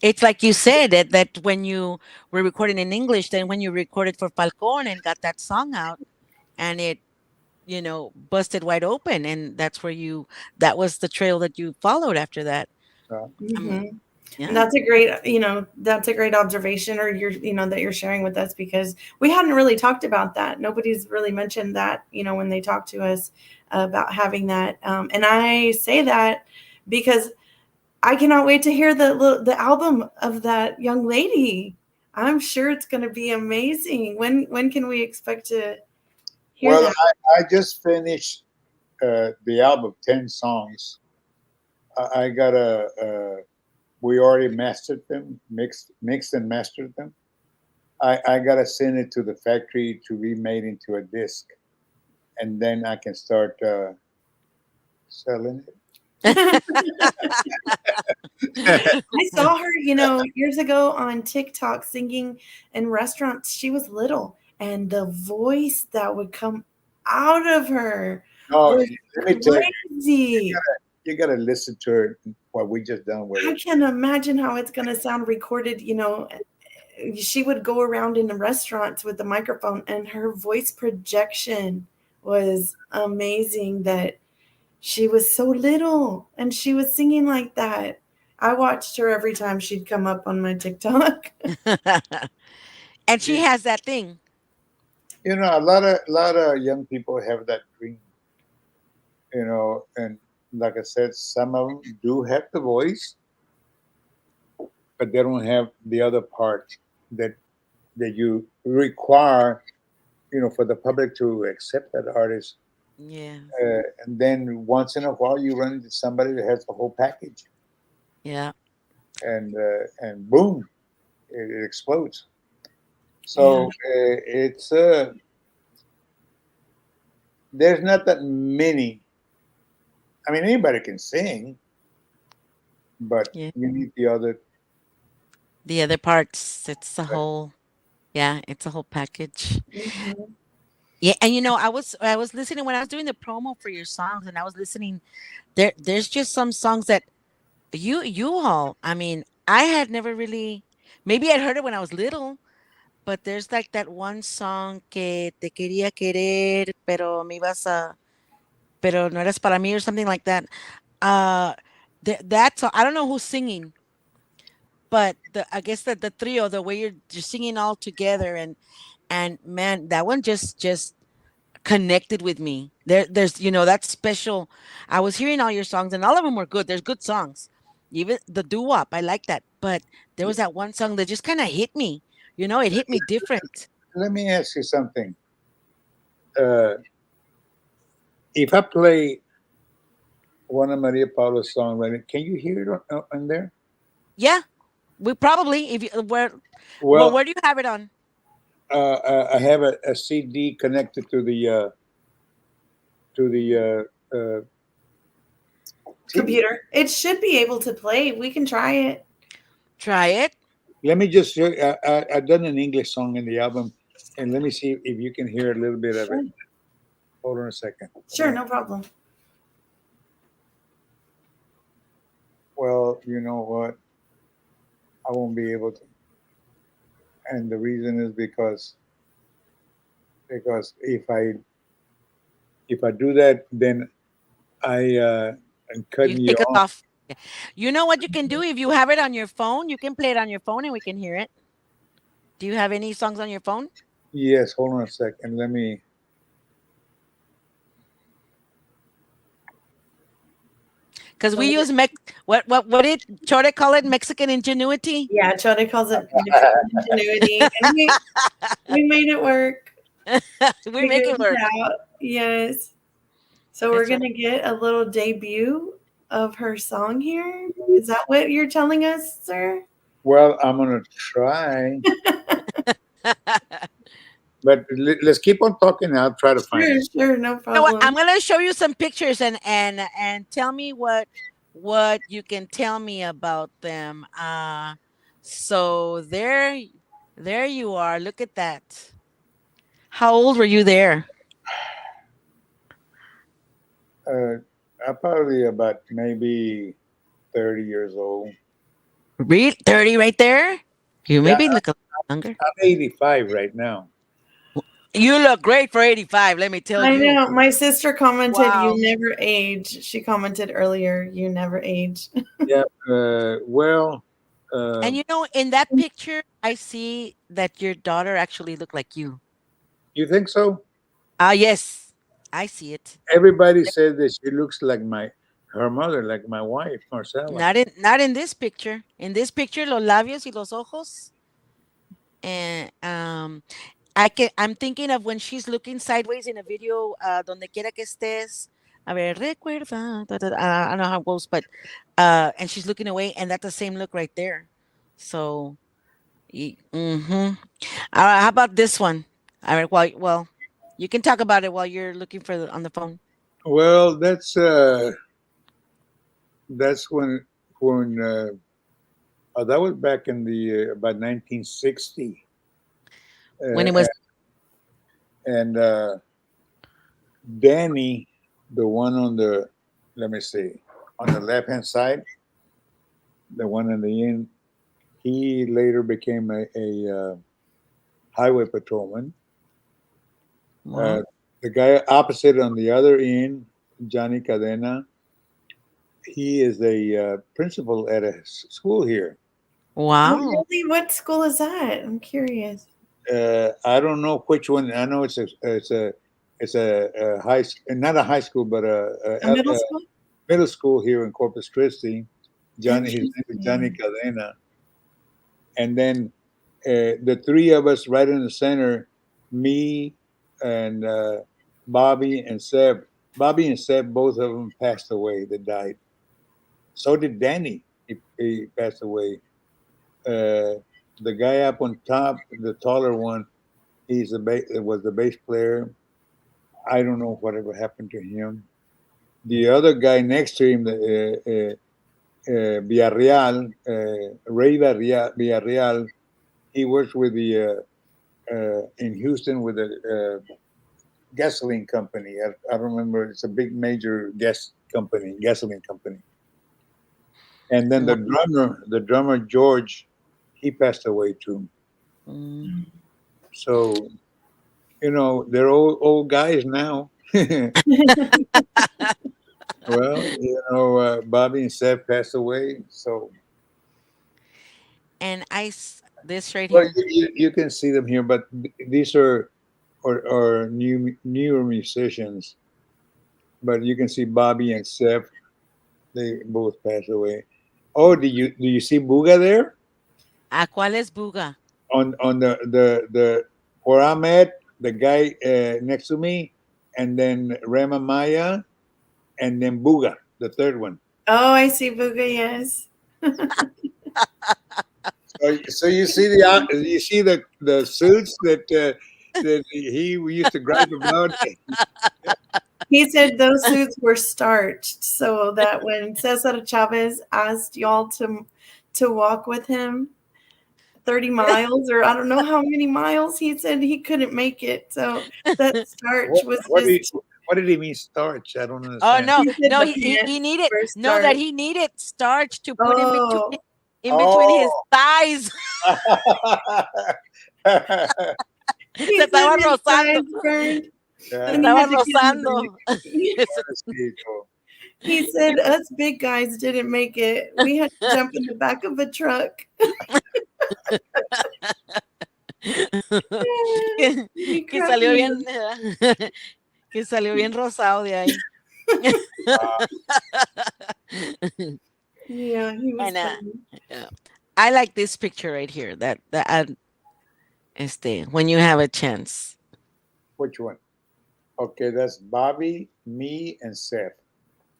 It's like you said that when you were recording in English, then when you recorded for Falcon and got that song out, and it, busted wide open, and that's where that was the trail that you followed after that. Uh, I mean, Mhm. And yeah. that's a great, that's a great observation, or that you're sharing with us, because we hadn't really talked about that. Nobody's really mentioned that, when they talk to us about having that. And I say that because I cannot wait to hear the album of that young lady. I'm sure it's going to be amazing. When can we expect to hear well, that? I just finished the album, 10 songs. I got we already mastered them, mixed and mastered them. I gotta send it to the factory to be made into a disc, and then I can start selling it. I saw her, years ago on TikTok singing in restaurants. She was little, and the voice that would come out of her No, was let me tell you, crazy. you gotta listen to her. What we just done with I her. can imagine how it's going to sound recorded. She would go around in the restaurants with the microphone, and her voice projection was amazing. That she was so little and she was singing like that. I watched her every time she'd come up on my TikTok. And she has that thing. You know, a lot of young people have that dream. You know, and like I said, some of them do have the voice, but they don't have the other part that you require. You know, for the public to accept that artist. Yeah. And then once in a while, you run into somebody that has the whole package, Yeah. and boom, it explodes. Yeah. So it's there's not that many. I mean, anybody can sing, but Yeah. you need the other. The other parts, it's a whole package. Mhm. Yeah, and I was listening when I was doing the promo for your songs, and I was listening. There's just some songs that you all. I mean, I had never really. Maybe I'd heard it when I was little, but there's like that one song que te quería querer, pero no eras para mí, or something like that. Uh, that song, I don't know who's singing, but I guess that the trio, the way you're just singing all together, and man, that one just connected with me. There's that special. I was hearing all your songs, and all of them were good. There's good songs, even the doo-wop. I like that, but there was that one song that just kind of hit me. It hit me different. Let me ask you something. Uh, if I play one of Maria Paula's songs, right, can you hear it on there? Yeah, we probably if you well, Well, where do you have it on? I have a CD connected to the TV. Computer. It should be able to play. We can try it. Try it. Let me just show you. I done an English song in the album, and let me see if you can hear a little bit of it. Sure. Hold on a second. Sure, no problem. Well, you know what? I won't be able to, and the reason is because if I do that, then I'm You cutting you take us off. off. Yeah. You know what you can do if you have it on your phone? You can play it on your phone, and we can hear it. Do you have any songs on your phone? Yes, hold on a second. Let me. Because we use what did Chore call it? Mexican ingenuity. Yeah, Chode calls it Mexican ingenuity, and we made it work. We make Figured it it work. out. Yes. So we're That's gonna right. get a little debut of her song here? Is that what you're telling us, sir? Well, I'm gonna try, but let's keep on talking. I'll try to find Sure, it. sure, no You know what? problem. I'm gonna show you some pictures and tell me what you can tell me about them. So there you are. Look at that. How old were you there? I'm probably about maybe 30 years old. Read 30 right there. You Yeah, maybe look a little younger. I'm 85 right now. You look great for 85. Let me tell I you. know. My sister commented, "You Wow. never age." She commented earlier, "You never age." Yeah. Well, uh, And you know, in that picture, I see that your daughter actually looked like you. you think so? Ah, yes, I see it. Everybody says that she looks like her mother, like my wife, Marcella. Not in this picture. In this picture, los labios y los ojos. And I'm thinking of when she's looking sideways in a video, donde quiera que estés. A ver, recuerda. I don't know how it goes, but and she's looking away, and that's the same look right there. So, mm-hmm. How about this one? All right. Well, you can talk about it while you're looking for on the phone. Well, that's when that was back in the about 1960, When uh, it was and Danny, the one on the let me see on the left hand side, the one in the end, he later became a highway patrolman. Uh, wow, the guy opposite on the other end, Johnny Cadena, he is a principal at a school here. Oh, wow, really? What school is that? I'm curious. I don't know which one. I know it's a not a high school, but A middle school? middle school here in Corpus Christi. His name is Johnny Interesting. Cadena, and then the three of us right in the center, me and Bobby and Seb. Bobby and Seb, both of them passed away. They died. So did Danny. He passed away. The guy up on top, the taller one, was the bass player. I don't know whatever happened to him. The other guy next to him, Villarreal, Ray Villarreal, he works with the in Houston with a gasoline company. I don't remember. It's a big major gasoline company. And then wow. the drummer George, he passed away too. Mm. So they're old guys now. Well, Bobby and Seth passed away. So, And this right well, here. you can see them here, but these are newer musicians. But you can see Bobby and Seth. They both passed away. Oh, do you see Buga there ¿A cuál es Buga? on the where I'm at? The guy next to me, and then Rama Maya, and then Buga, the third one. Oh, I see Booga, yes. So you see the suits that he used to gripe about. He said those suits were starched so that when Cesar Chavez asked y'all to walk with him 30 miles or I don't know how many miles, he said he couldn't make it. So that starch What was what did just what did he mean starch? I don't Oh understand. no, he said no, the he pants needed were no that starched. he needed starch to put Oh, in between his Oh. thighs. he Se said estaba his thighs rozando. burned Se and Yeah, he estaba had to get in the rozando. back. people. He said us big guys didn't make it. We had to jump in the back of a truck. que, He que cracked salió me bien, que salió bien rosado de ahí. Yeah, he was And funny. I like this picture right here. When you have a chance. Which one? Okay, that's Bobby, me, and Seth.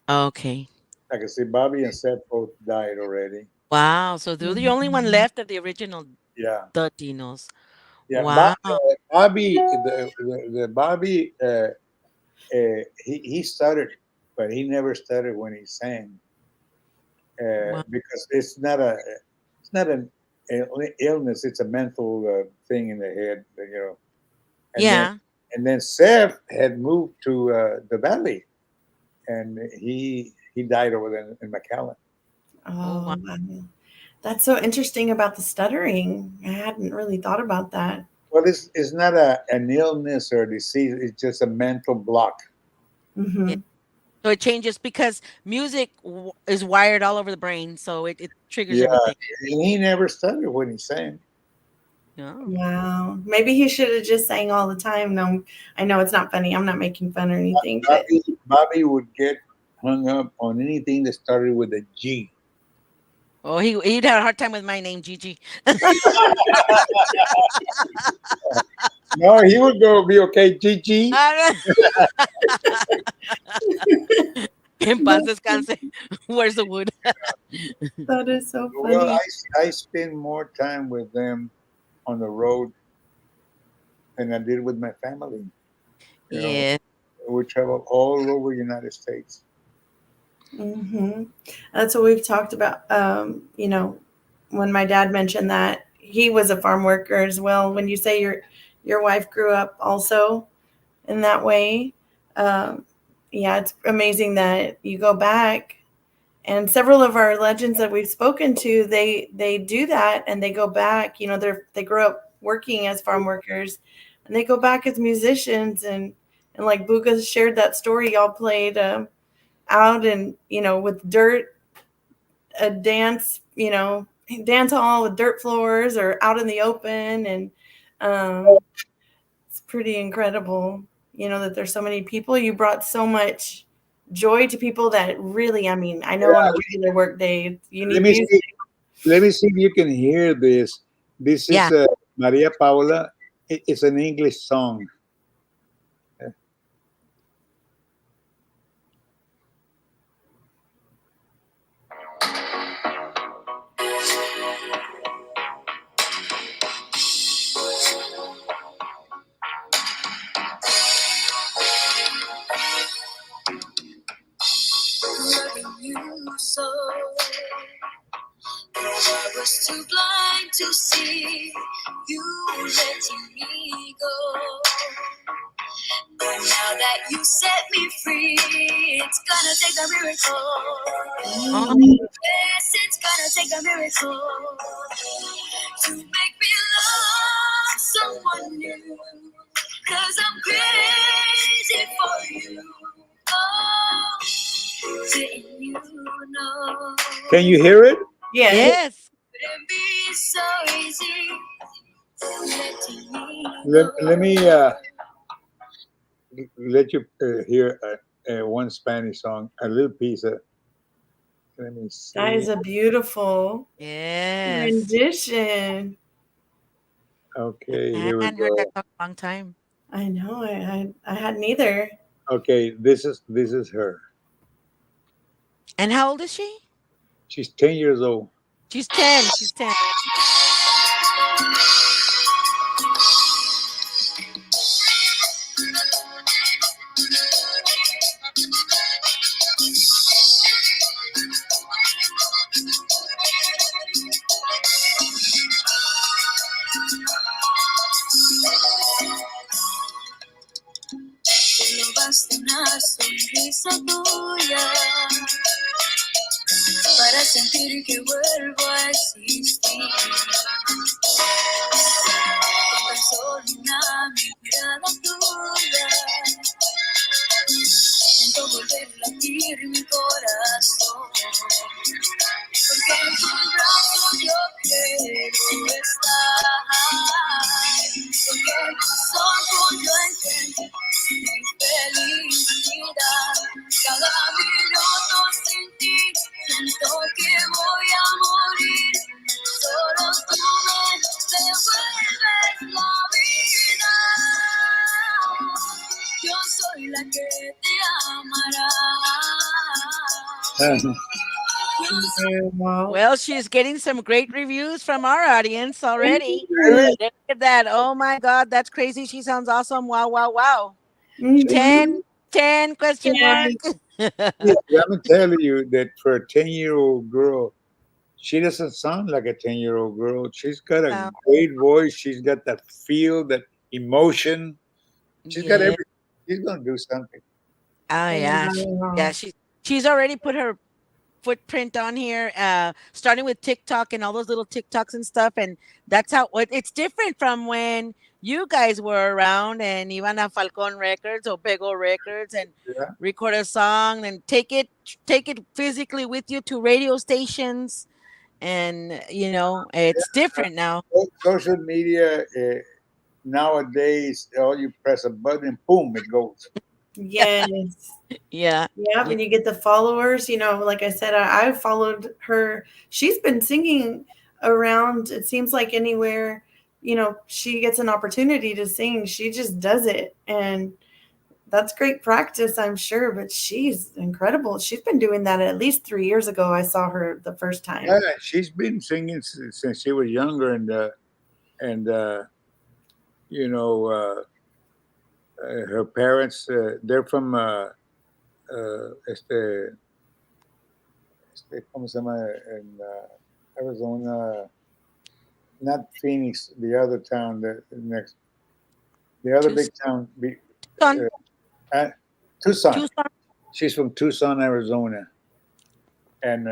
Okay. Like I say, Bobby and Seth both died already. Wow. So they're the only one left of the original Yeah, Latinos. yeah. Wow. Bobby, the Bobby, he started, but he never started when he sang, Wow. because it's not an illness. It's a mental thing in the head, you know. And then Yeah. Seth had moved to the Valley, and he died over there in McAllen. Oh, wow. Oh, wow. That's so interesting about the stuttering. I hadn't really thought about that. Well, it's not an illness or a disease. It's just a mental block. Yeah. Hmm. So it changes because music is wired all over the brain. So it triggers Yeah, everything. and he never started when he sang. Oh. Wow. Maybe he should have just sang all the time. No, I know it's not funny. I'm not making fun or anything, but Bobby would get hung up on anything that started with a G. Oh, he'd had a hard time with my name, Gigi. No, he would go be okay, Gigi. En paz descanse. Where's the wood? that is so Well, funny. I spend more time with them on the road than I did with my family. You know, Yeah. we travel all over the United States. Hmm. That's what we've talked about. When my dad mentioned that he was a farm worker as well. When you say your wife grew up also in that way, um, yeah, it's amazing that you go back. And several of our legends that we've spoken to, they do that and they go back. They grow up working as farm workers, and they go back as musicians. And like Buga shared that story, y'all played out and with dirt, a dance hall with dirt floors or out in the open, and it's pretty incredible. That there's so many people. You brought so much joy to people that really, I mean, I know on a Yeah, regular work day you let need me music. see. Let me see if you can hear this. This Yeah. is Maria Paula. It's an English song. Loving you so, I was too blind to see you letting me go. But now that you set me free, it's gonna take a miracle. Oh, Yes, it's gonna take a miracle to make me love someone new. Cause I'm crazy for you. Oh, didn't you know? Can you hear it? Yes. yes. It'd be so easy letting me Let me go. let you hear one Spanish song, a little piece of. Let me That see. is a beautiful Yes. rendition. Okay, I here we hadn't heard that go. song in a long time. I know. I hadn't either. Okay, this is her. And how old is she? She's 10 years old. She's 10. She's 10. Solo basta una sonrisa tuya para sentir que vuelvo a existir. Con tan solo una mirada tuya, siento volver a latir mi corazón. Porque en tus brazos yo quiero estar. Porque en tus ojos yo encuentro mi felicidad. Cada minuto sin ti siento que voy a morir. Solo tú Well, Well, she's getting some great reviews from our audience thank already. you. Look at that. Oh my God, that's crazy. She sounds awesome. Wow, wow, wow. Mhm. 10, 10 question mark. Yes. Yeah, I'm telling you that for a 10-year-old girl, she doesn't sound like a 10-year-old girl. She's got a Wow. great voice. She's got that feel, that emotion. She's got Yeah. everything. She's gonna do something. Oh yeah. Yeah, Wow. she's already put her footprint on here, starting with TikTok and all those little TikToks and stuff. And that's how it's different from when you guys were around and Ivana Falcon Records or Bego Records and Yeah, record a song and take it physically with you to radio stations. And it's different now. social media nowadays, all you press a button, and boom, it goes. Yes. Yeah. Yeah, Yeah. when you get the followers, like I said, I followed her. She's been singing around, it seems like anywhere, she gets an opportunity to sing, she just does it. And that's great practice, I'm sure, but she's incredible. She's been doing that at least 3 years ago. I saw her the first Yeah, time. she's been singing since she was younger, and you know, her parents, they're from ¿cómo se llama? In Arizona, not Phoenix, the other town that next, the other big town, Tucson. uh, Tucson. Tucson. She's from Tucson, Arizona, and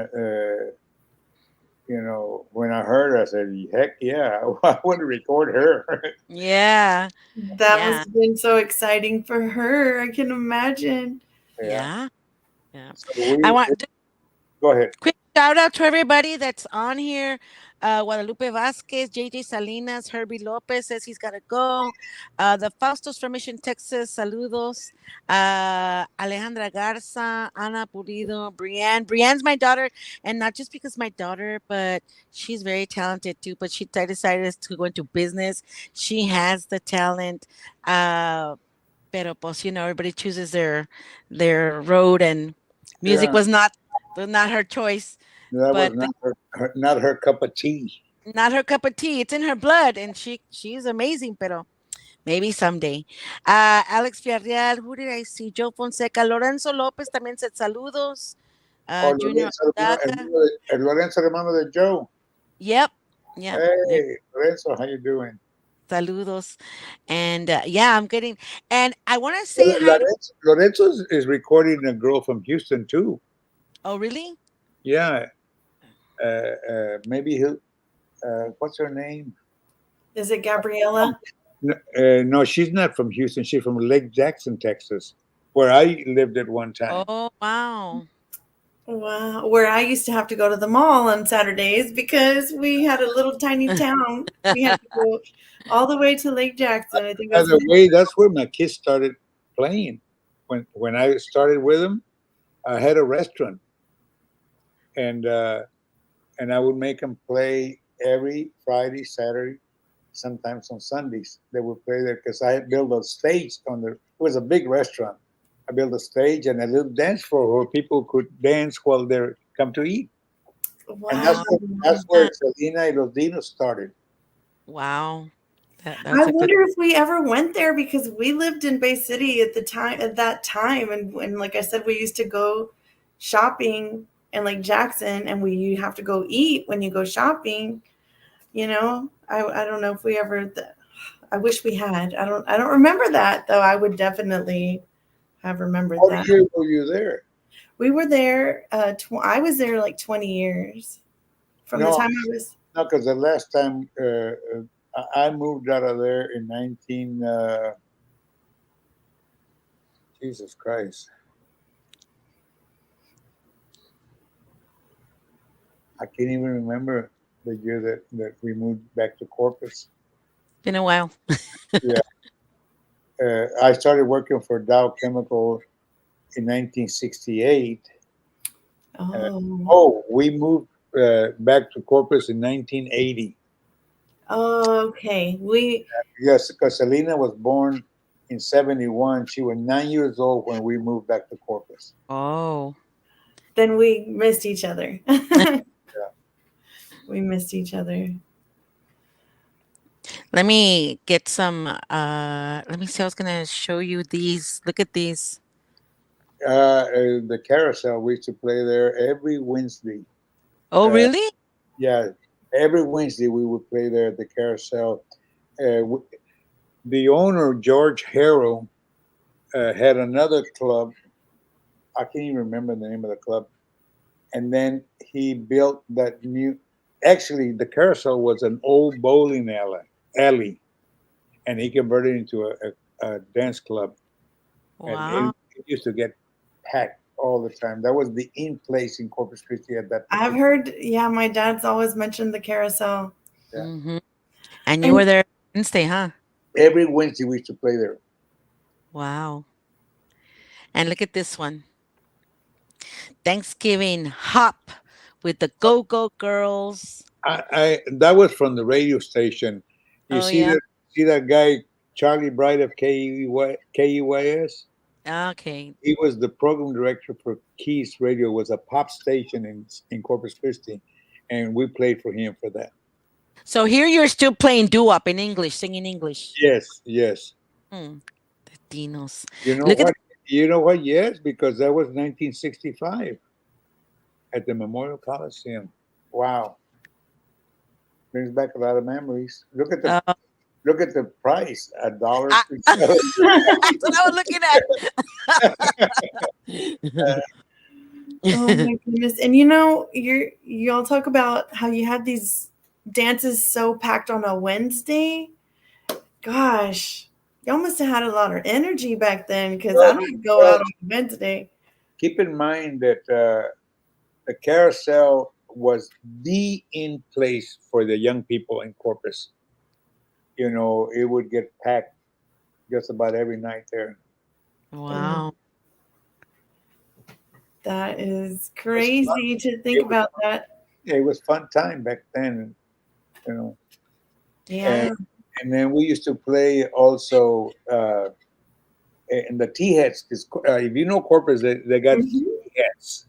when I heard her, I said, "Heck yeah, I want to record her." Yeah. That Yeah. must have been so exciting for her. I can imagine. Yeah. Yeah. Yeah. So I we want go ahead. quick shout out to everybody that's on here. Guadalupe Vasquez, JJ Salinas, Herbie Lopez says he's got to go. The Faustos from Mission, Texas, saludos. Alejandra Garza, Ana Pulido, Brienne. Brienne's my daughter, and not just because my daughter, but she's very talented too. But she decided to go into business. She has the talent. Pero pues, everybody chooses their road, and music Yeah, was not her choice, that was but not her cup of tea. not her cup of tea. It's in her blood, and she's amazing. Pero maybe someday. Alex Villarreal, who did I see? Joe Fonseca, Lorenzo Lopez también said saludos. Oh, Junior Lorenzo, Daga, Lorenzo, hermano de Joe. yep, yeah, Hey, Lorenzo, how you doing? saludos, and yeah, I'm getting, and I want to say hi to. Lorenzo is recording a girl from Houston too. Oh, really? Yeah, maybe he'll. What's her name? Is it Gabriella? No, she's not from Houston. She's from Lake Jackson, Texas, where I lived at one time. Oh, wow. Wow, where I used to have to go to the mall on Saturdays because we had a little tiny town. We had to go all the way to Lake Jackson. I think By that's the way, that's where my kids started playing. When I started with them, I had a restaurant, and I would make them play every Friday, Saturday, sometimes on Sundays. They would play there because I had built a stage on the. It was a big restaurant. I built a stage and a little dance floor where people could dance while they come to eat. And wow. that's where Selena y los Dinos started. Wow. I That's a good. wonder if we ever went there because we lived in Bay City at that time, and like I said, we used to go shopping in Lake Jackson, and you have to go eat when you go shopping. I don't know if we ever. I wish we had. I don't remember that though. I would definitely have remembered How that. many years were you there? We were there. I was there like 20 years from the No, time I was. no, because the last time I moved out of there in 19. Jesus Christ. I can't even remember the year that we moved back to Corpus. Been a while. Yeah. I started working for Dow Chemical in 1968. We moved back to Corpus in 1980. Okay. Yes, because Selena was born in 71. She was 9 years old when we moved back to Corpus. Oh. then we missed each other. We missed each other. Let me get some. Let me see. I was gonna show you these. Look at these. The carousel, we used to play there every Wednesday. Oh, Uh, really? yeah, every Wednesday we would play there at the carousel. The owner, George Harrow, had another club. I can't even remember the name of the club. And then he built that new. Actually, the carousel was an old bowling alley, and he converted it into a dance club. And Wow. it used to get packed all the time. That was the in place in Corpus Christi at that I've particular. heard, yeah, my dad's always mentioned the carousel. Yeah. Hmm. And you And were there Wednesday, huh? Every Wednesday we used to play there. Wow. And look at this one. Thanksgiving hop with the Go Go Girls. I that was from the radio station. You Oh yeah. see that guy Charlie Bright of KUYS? Okay. He was the program director for Keys Radio. Was a pop station in Corpus Christi, and we played for him for that. So here you're still playing doo-wop in English, singing English. Yes, yes. Hmm. Latinos. You know Look at what? You know what? Yes, because that was 1965 at the Memorial Coliseum. Wow, brings back a lot of memories. uh, Look at the price, $1. I, that's what I was looking at. oh my goodness. And you know, y'all talk about how you had these dances so packed on a Wednesday. Gosh, y'all must have had a lot of energy back then because I Well, don't go well, out on Wednesday. keep in mind that the carousel was the in place for the young people in Corpus. You know, it would get packed just about every night there. Wow. That is It was fun. crazy to think It was, about that. it was fun time back then, you know. And Yeah. and then we used to play also in the tea heads. Because if you know Corpus, they got Mhm. tea heads,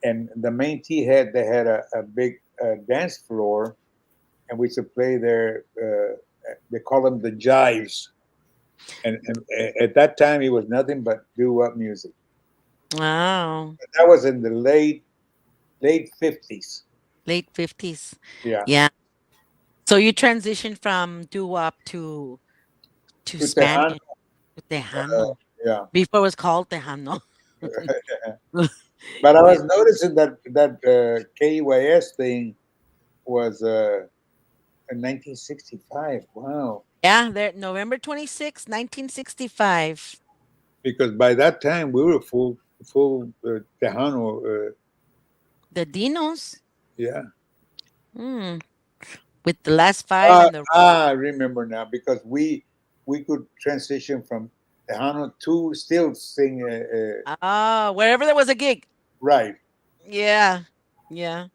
and the main tea head they had a big dance floor, and we used to play there. They call them the jives, and at that time it was nothing but doo wop music. Wow. That was in the late 50s. Late 50s. Yeah, Yeah. So you transitioned from doo-wop to to Tejano. Spanish, to Tejano. Yeah, Before it was called Tejano. but I Yeah. was noticing that KUYS thing was in 1965. Wow, Yeah, there November 26, 1965. because by that time we were full Tejano. The Dinos. Yeah. Hmm. With the last five and the I remember now because we could transition from Tejano to still sing wherever there was a gig. right. Yeah. Yeah.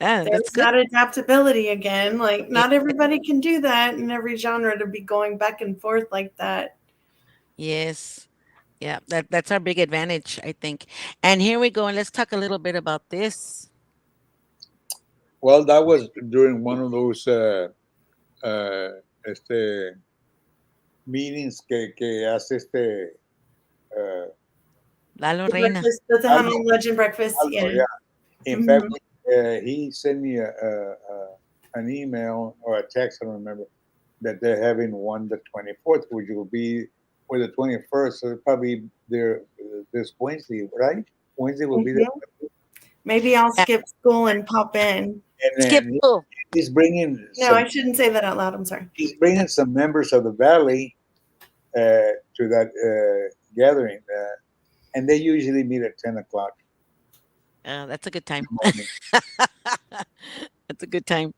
Yeah, that's There's good. that adaptability again. Like, Yeah. not everybody can do that in every genre to be going back and forth like that. Yes. Yeah, that's our big advantage, I think. And here we go, and let's talk a little bit about this. Well, that was during one of those uh, este, meetings que hace uh, Lalo The Reina. breakfast, the Tejano Aldo, Legend Breakfast. Aldo, Yeah. yeah. In fact, Mhm. he sent me an email or a text, I don't remember, that they're having one the 24th, which will be, or the 21st, so probably there this Wednesday, right? Wednesday will be there. Mhm. Maybe I'll Yeah, skip school and pop in. And skip then school. he's bringing No, I some, shouldn't say that out loud. I'm sorry. he's bringing some members of the Valley to that gathering, and they usually meet at 10 o'clock That's a good in time. the morning. That's a good time.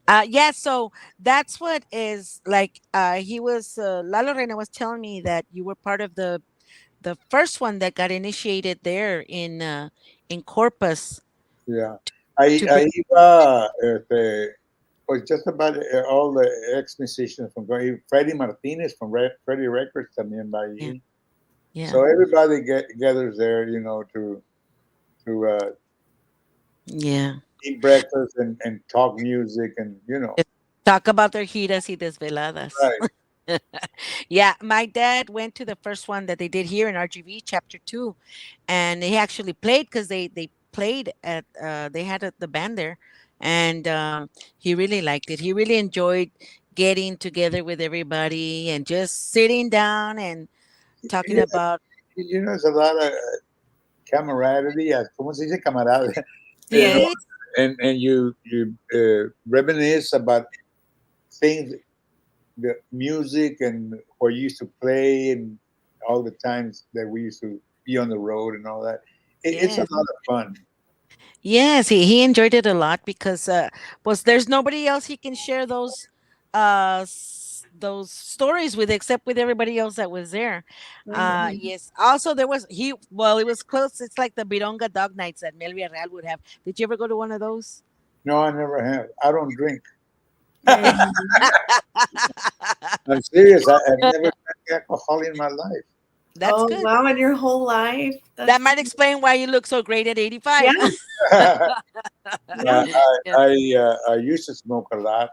Yeah, so that's what is like. He was Lalo Reina was telling me that you were part of the first one that got initiated there in Corpus Yeah. to bring. Ahí va, pues just about all the ex-musicians from Freddie Martinez from Freddie Records también va Yeah, allí. yeah. So everybody gathers there, you know, to Yeah. eat breakfast and talk music and Just talk about their giras y desveladas. right. Yeah, my dad went to the first one that they did here in RGV, chapter 2, and he actually played because they played at they had the band there, and he really liked it. He really enjoyed getting together with everybody and just sitting down and talking Yeah, about. it's a lot of camaraderie. ¿Cómo se dice camarada? You know, Yeah. See, and you reminisce about things, the music and where you used to play and all the times that we used to be on the road and all that. It's a yes. lot of fun. Yes, he enjoyed it a lot because was there's nobody else he can share those stories with except with everybody else that was there. Mhm. Yes. Also there was he well it was close. It's like the Bironga Dog Nights that Melvia Real would have. Did you ever go to one of those? No, I never have. I don't drink. Mhm. I'm serious. I've never drank alcohol in my life. That's Oh, good. wow. In your whole life. That That's, might explain why you look so great at yeah. 85. Yeah. Yes. I used to smoke a lot,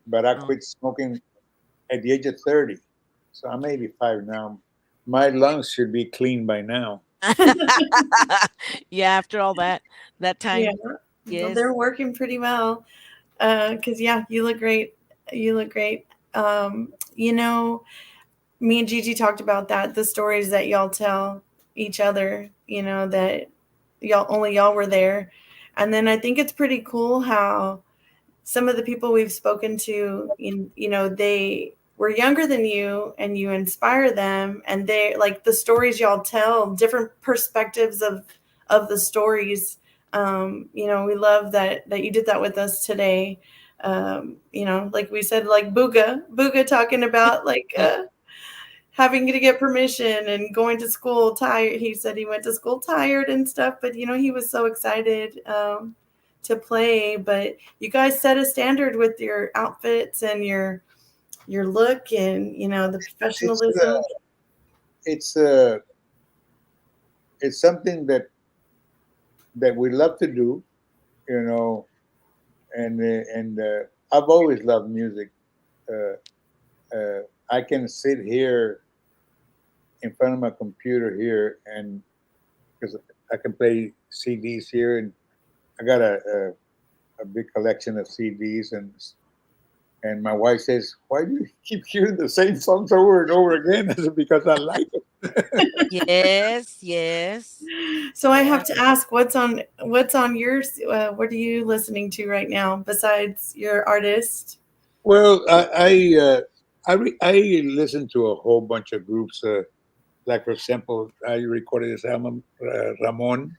but I Oh. quit smoking at the age of 30. So I'm 85 now. My lungs should be clean by now. Yeah, after all that Yeah. time. Well, they're Yes. working pretty well. Because, yeah, you look great. You look great. You know, me and Gigi talked about that, the stories that y'all tell each other, that y'all were there. And then I think it's pretty cool how some of the people we've spoken to, they were younger than you and you inspire them, and they like the stories y'all tell, different perspectives of the stories. We love that you did that with us today. Like we said, like Booga talking about like having to get permission and going to school tired. He said he went to school tired and stuff, but he was so excited to play. But you guys set a standard with your outfits and your look and the It's professionalism. it's uh, it's something that we love to do, you know, and I've always loved music. Uh, I can sit here in front of my computer here, and because I can play CDs here, and I got a big collection of CDs, and my wife says, "Why do you keep hearing the same songs over and over again?" I said, "Because I like it." Yes, yes. So I Yeah. have to ask, what's on yours? What are you listening to right now besides your artist? Well, I listen to a whole bunch of groups. Like for example, I recorded this album, Ramon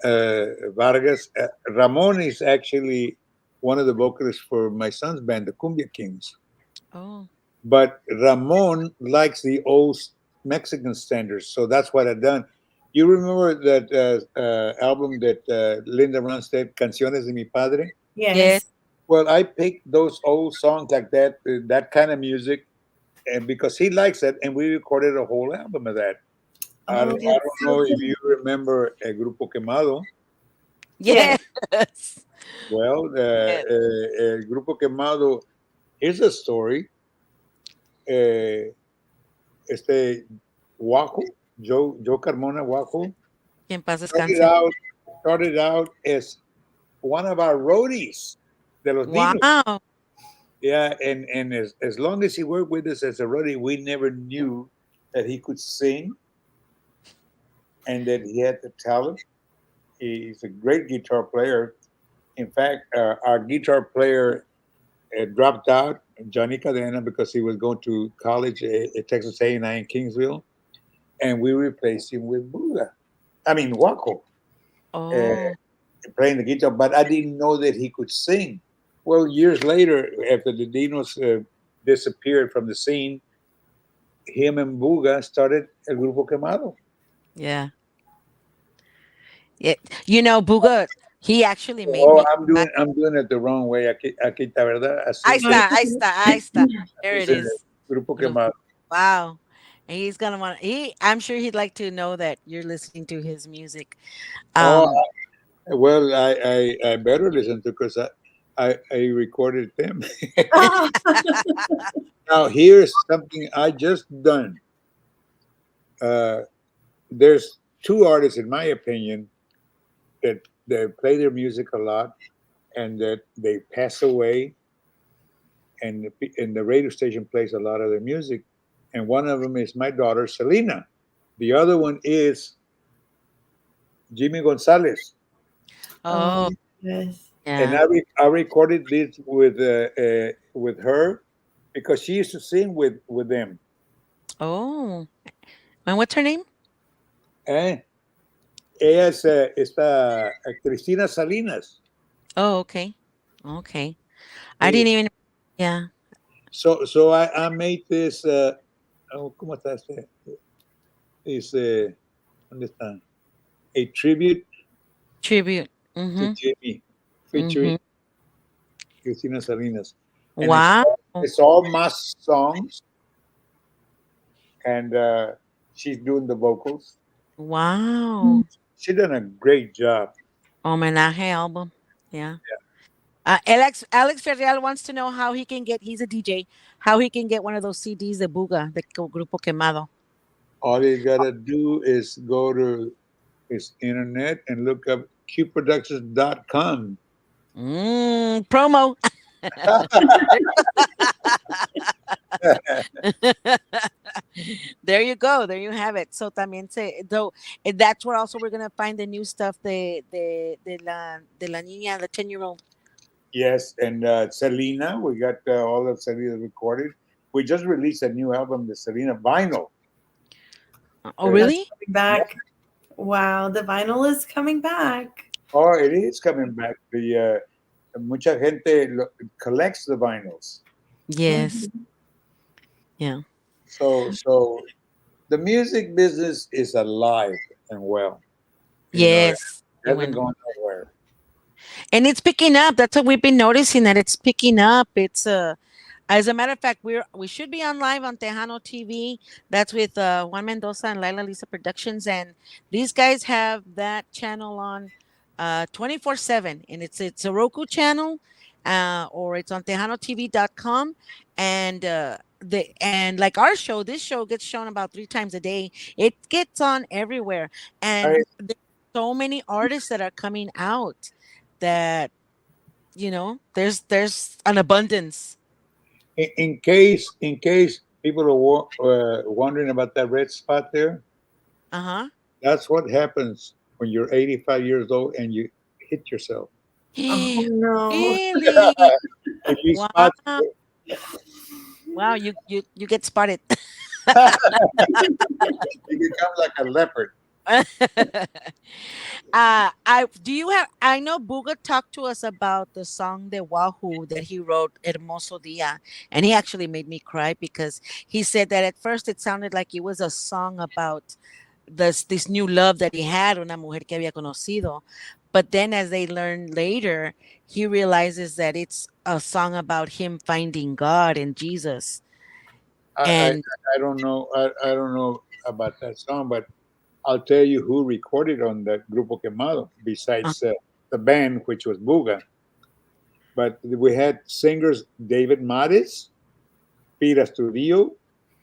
Vargas. Ramon is actually one of the vocalists for my son's band, the Cumbia Kings. Oh. But Ramon likes the old Mexican standards, so that's what I've done. You remember that album that Linda Ronstadt, Canciones de mi Padre? Yes. Yes. Well, I picked those old songs like that kind of music, and because he likes it, and we recorded a whole album of that. I Oh, don't, I that's don't so know if cool. you remember El Grupo Quemado. Yes. Yes. Well, Yes. El Grupo Quemado, here's a story. Uh, este Waco, Joe Carmona Waco, Que en paz started descanse. out started out as one of our roadies de los Dinos. Wow. Yeah, and as long as he worked with us as a roadie, we never knew that he could sing and that he had the talent. He's a great guitar player. In fact, our guitar player dropped out, Johnny Cadena, because he was going to college at Texas A&I in Kingsville, and we replaced him with Buda. I mean, Waco, uh, Oh, playing the guitar, but I didn't know that he could sing. Well, years later, after the Dinos disappeared from the scene, him and Buga started El Grupo Quemado. yeah. Yeah. You know, Buga, he actually made Oh, me cry. I'm doing it the wrong way. Aquí está, ¿verdad? Ahí Así No, se está, ahí está, ahí está. There it dice is. Grupo Gru- Quemado. Wow. And he's gonna I'm sure he'd like to know that you're listening to his music. Oh, Um, Well, I better listen to because I recorded them. Oh, Now here's something I just done. Uh, there's two artists, in my opinion, that play their music a lot, and that they pass away, and the radio station plays a lot of their music. And one of them is my daughter Selena. The other one is Jimmy Gonzalez. Oh, yes. And yeah. I recorded this with her because she used to sing with them. Oh, and what's her name? Eh? Ella es esta Cristina Salinas. Oh, okay. Okay. I Sí. didn't even. Yeah. So I made this. Oh, ¿cómo está este? Is ¿dónde está? A tribute Tribute. to Mm-hmm. Jimmy, Mm-hmm. featuring Cristina Salinas, and Wow. it's all mass songs, and she's doing the vocals. Wow. She done a great job. Homenaje album. Yeah. Alex Ferreal wants to know how he can get. He's a DJ. How he can get one of those CDs, the Buga, the Grupo Quemado. All you gotta do is go to his internet and look up qproductions.com. Promo. There you go. There you have it. So también se though that's where also we're gonna find the new stuff de la niña, the 10-year-old. Yes, and Selena, we got all of Selena recorded. We just released a new album, the Selena vinyl. Oh Uh, That's really? coming back. Wow, the vinyl is coming back. oh, it is coming back. The mucha gente collects the vinyls. Yes. Mhm. Yeah. So the music business is alive and well. You know, it Yes. Y hasn't bueno. gone nowhere. And it's picking up. That's what we've been noticing, that it's picking up. It's as a matter of fact, we should be on live on Tejano TV. That's with Juan Mendoza and Laila Lisa Productions, and these guys have that channel on 24/7, and it's a Roku channel, or it's on TejanoTV.com, and and like our show, this show gets shown about 3 times a day. It gets on everywhere, and I, there's so many artists that are coming out that there's an abundance. in case people are wondering about that red spot there, Uh-huh. that's what happens when you're 85 years old and you hit yourself. Oh no. Really? If you Wow. spot, Wow, you get spotted. you become like a leopard. I know Buga talked to us about the song de Wahoo that he wrote, Hermoso Dia, and he actually made me cry because he said that at first it sounded like it was a song about this new love that he had, una mujer que había conocido. But then as they learn later, he realizes that it's a song about him finding God and Jesus. I, I, And I don't know. I don't know about that song, but I'll tell you who recorded on that Grupo Quemado uh, besides the band, which was Buga. But we had singers David Mares, Pira Studio,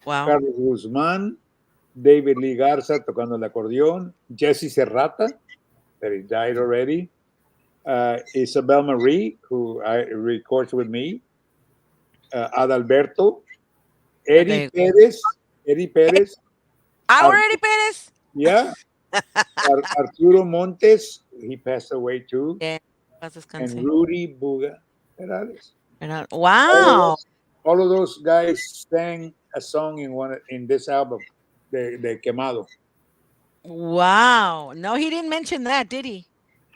wow. Carlos Guzmán, David Lee Garza tocando el acordeón, Jesse Serrata, that he died already, Isabel Marie, who records with me, Adalberto, Eddie Okay. Perez, Eddie Perez, Ar- Already Perez. yeah, Arturo Montes, he passed away too, Yeah. Paz and descanse. Rudy Buga Perales. All of Wow. those, all of those guys sang a song in this album, de Quemado. Wow. No, he didn't mention that, did he?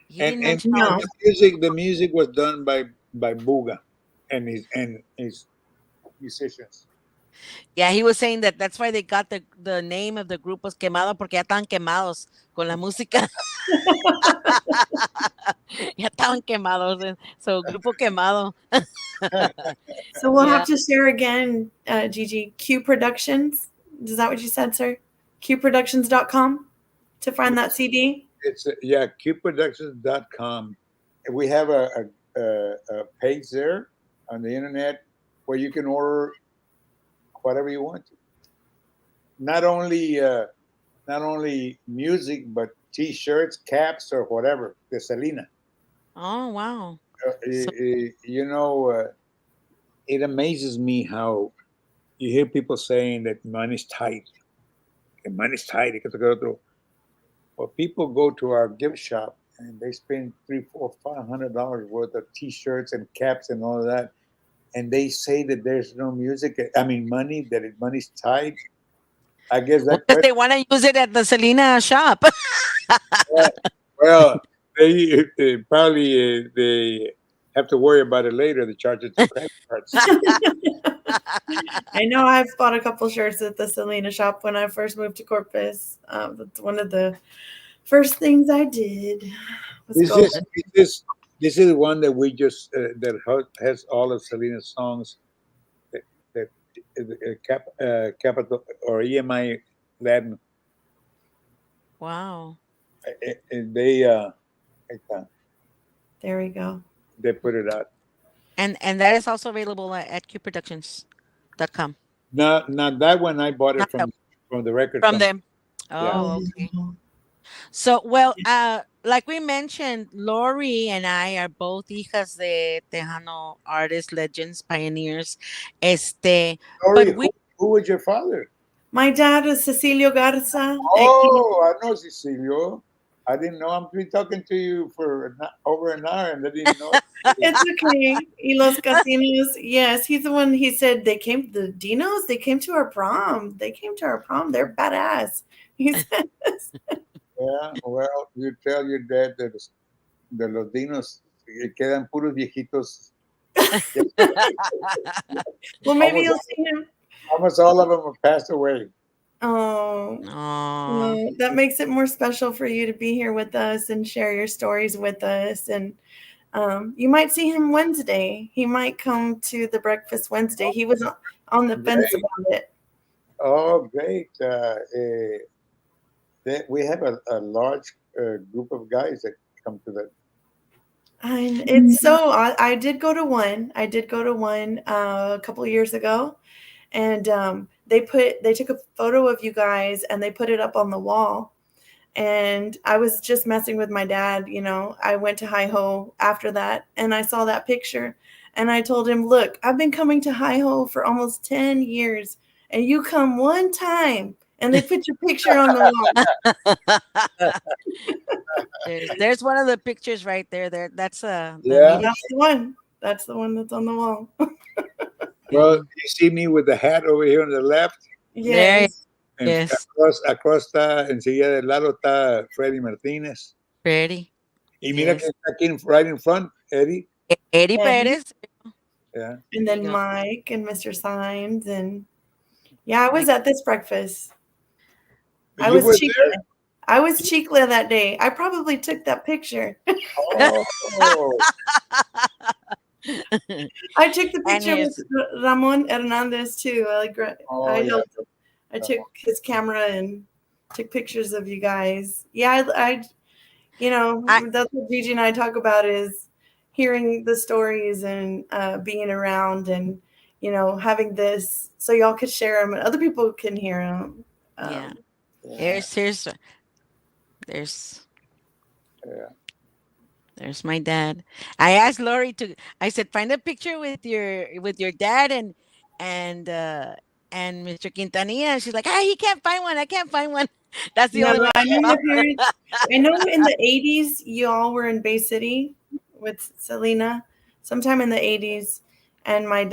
He and didn't and, mention all and No. that. the music was done by Buga and his musicians. Yeah, he was saying that that's why they got the name of the group was Quemado porque ya estaban quemados con la música. Ya estaban quemados. So, Grupo Quemado. So we'll Yeah. have to share again, Gigi. Q Productions. Is that what you said, sir? qproductions.com to find that CD. It's qproductions.com. We have a page there on the internet where you can order whatever you want to. Not only music, but T-shirts, caps, or whatever. The Selena. Oh, wow. So, You know, it amazes me how you hear people saying that money's tight. And money's tight. Well, people go to our gift shop and they spend $300, $400, $500 worth of T-shirts and caps and all of that, and they say that there's no music. I mean, money. Money's tight. I guess well, that 'cause question. they want to use it at the Selena shop. Well, they probably they have to worry about it later. They charge it to credit cards. I know I've bought a couple shirts at the Selena shop when I first moved to Corpus. That's one of the first things I did was This go. is this is this is one that we just has all of Selena's songs that, that capital or EMI Latin. Wow. They There we go. they put it out. And that is also available at qproductions.com. Not that one. I bought it Not that from the record from company. them. Yeah. Oh, okay. So, well, like we mentioned, Lori and I are both hijas de Tejano artists, legends, pioneers. But Sorry, we, who was your father? My dad is Cecilio Garza. Oh, I know Cecilio. I didn't know. I'm been talking to you for over an hour, and I didn't know. It's okay. Y los casinos. Yes, he's the one. He said the Dinos. They came to our prom. They came to our prom. They're badass. He said, Yeah, well, you tell your dad that the Latinos quedan puros viejitos. well, maybe Almost, you'll see him. almost all of them have passed away. Oh, oh, that makes it more special for you to be here with us and share your stories with us. And you might see him Wednesday. He might come to the breakfast Wednesday. He was on the fence Great. about it. Oh, great. We have a large group of guys that come to that. And it's so I did go to one. I did go to one a couple of years ago, and they took a photo of you guys and they put it up on the wall. And I was just messing with my dad. I went to Hi Ho after that, and I saw that picture, and I told him, "Look, I've been coming to Hi Ho for almost 10 years, and you come one time." And they put your picture on the wall. there's one of the pictures right there. That's the Yeah. meeting. That's the one. That's the one that's on the wall. Well, you see me with the hat over here on the left, There, Yes. and yes, across está, enseguida del lado está Freddy Martínez. Freddy. Y mira que Yes, está aquí right in front, Eddie. Eddie Eddie. Perez. Yeah. And There you then go. Mike and Mr. Signs. And yeah, I was at this breakfast. I You was were Chicle. there? I was Chicle that day. I probably took that picture. Oh, I took the And picture with his Ramon Hernandez too. oh I yeah. helped him. I took his camera and took pictures of you guys. Yeah, I that's what Gigi and I talk about is hearing the stories and being around and having this so y'all could share them and other people can hear them. yeah. Yeah. There's Yeah. there's my dad. I asked Lori to. I said, find a picture with your dad and Mr. Quintanilla. She's like, he can't find one. I can't find one. That's the No, only one I she know your found. parents. I know in the 80s, you all were in Bay City with Selena, sometime in the 80s. And my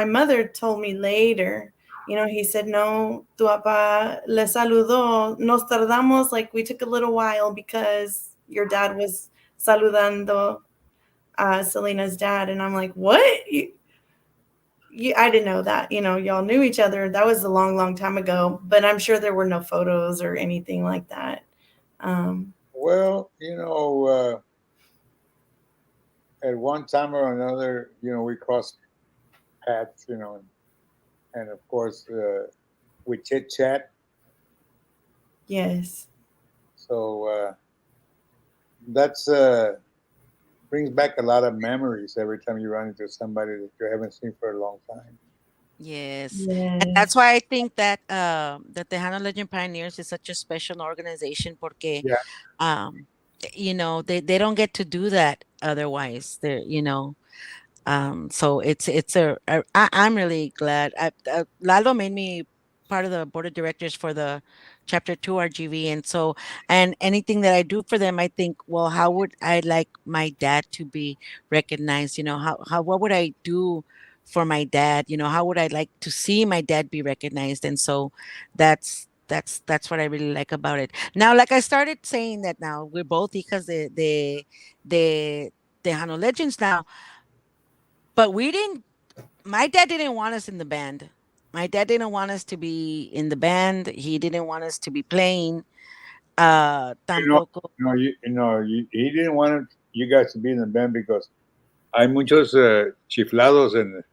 mother told me later, he said, no, tu papá le saludó. Nos tardamos, like we took a little while because your dad was saludando Selena's dad. And I'm like, what? I didn't know that. Y'all knew each other. That was a long, long time ago. But I'm sure there were no photos or anything like that. Well, at one time or another, we crossed paths, and of course we chit chat. Yes. So that's brings back a lot of memories every time you run into somebody that you haven't seen for a long time. Yes. And Yes. that's why I think that the Tejano Legend Pioneers is such a special organization porque Yeah, um they don't get to do that otherwise. So I'm really glad. Lalo made me part of the board of directors for the chapter 2 RGV, and so and anything that I do for them, I think, well, how would I like my dad to be recognized? How what would I do for my dad? How would I like to see my dad be recognized? And so that's what I really like about it. Now, like I started saying that now we're both because the Tejano Legends now, but we didn't my dad didn't want us in the band. My dad didn't want us to be in the band. He didn't want us to be playing. you know, Tampoco. he didn't want you guys to be in the band because hay muchos chiflados and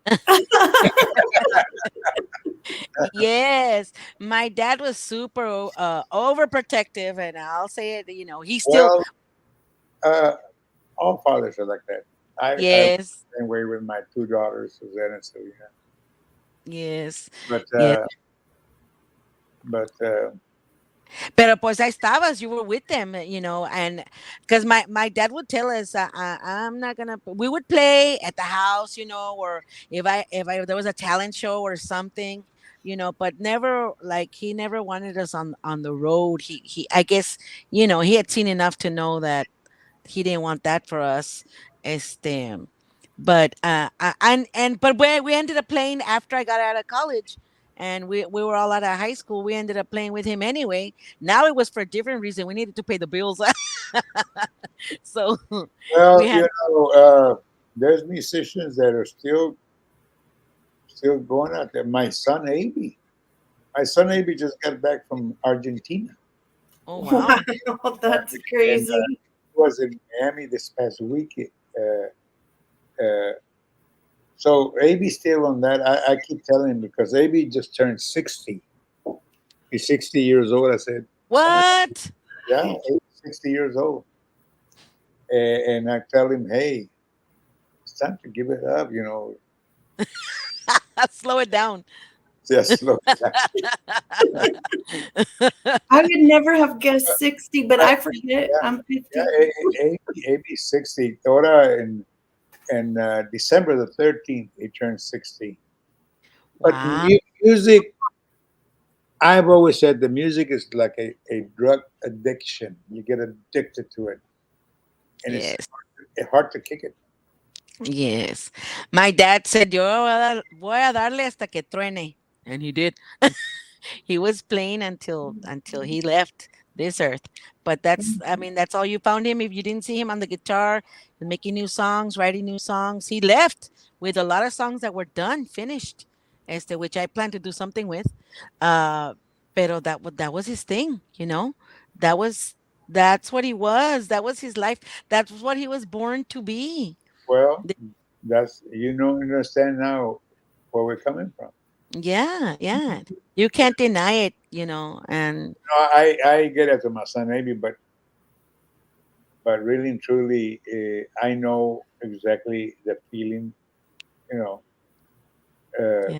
Yes, my dad was super overprotective, and I'll say it. He still. well, uh, all fathers are like that. I was Yes, the same way with my two daughters, Suzanne and Selena. yes, But yes. but Pero pues ahí estabas, you were with them, and because my dad would tell us, I'm not gonna. We would play at the house, or if there was a talent show or something, but never like he never wanted us on the road. He I guess he had seen enough to know that he didn't want that for us. Este, but but we ended up playing after I got out of college, and we were all out of high school. We ended up playing with him anyway. Now it was for a different reason. We needed to pay the bills, so we well, had. there's musicians that are still going out there. My son AB just got back from Argentina, Oh wow! Wow, that's and crazy. he was in Miami this past week. Uh, so AB's still on that. I keep telling him because AB just turned 60. He's 60 years old. I said, oh my, What? yeah, 60 years old. And I tell him, hey, it's time to give it up. Slow it down. Just look. I would never have guessed 60, but Yeah, I forget I'm 50. yeah, AB 60. Ahora in December the 13th, he turned 60. But Wow. music, I've always said the music is like a drug addiction. You get addicted to it, and it's Yes. hard to kick it. Yes. My dad said, yo voy a darle hasta que truene. And he did. He was playing until he left this earth. But that's all you found him. If you didn't see him on the guitar, making new songs, writing new songs, he left with a lot of songs that were done, finished, which I plan to do something with. Uh, pero that was his thing, That was that's what he was. That was his life. That's what he was born to be. Well, that's understand now where we're coming from. Yeah, yeah. You can't deny it, and No, I get it to my son maybe, but really and truly, I know exactly the feeling. You know, uh, yeah.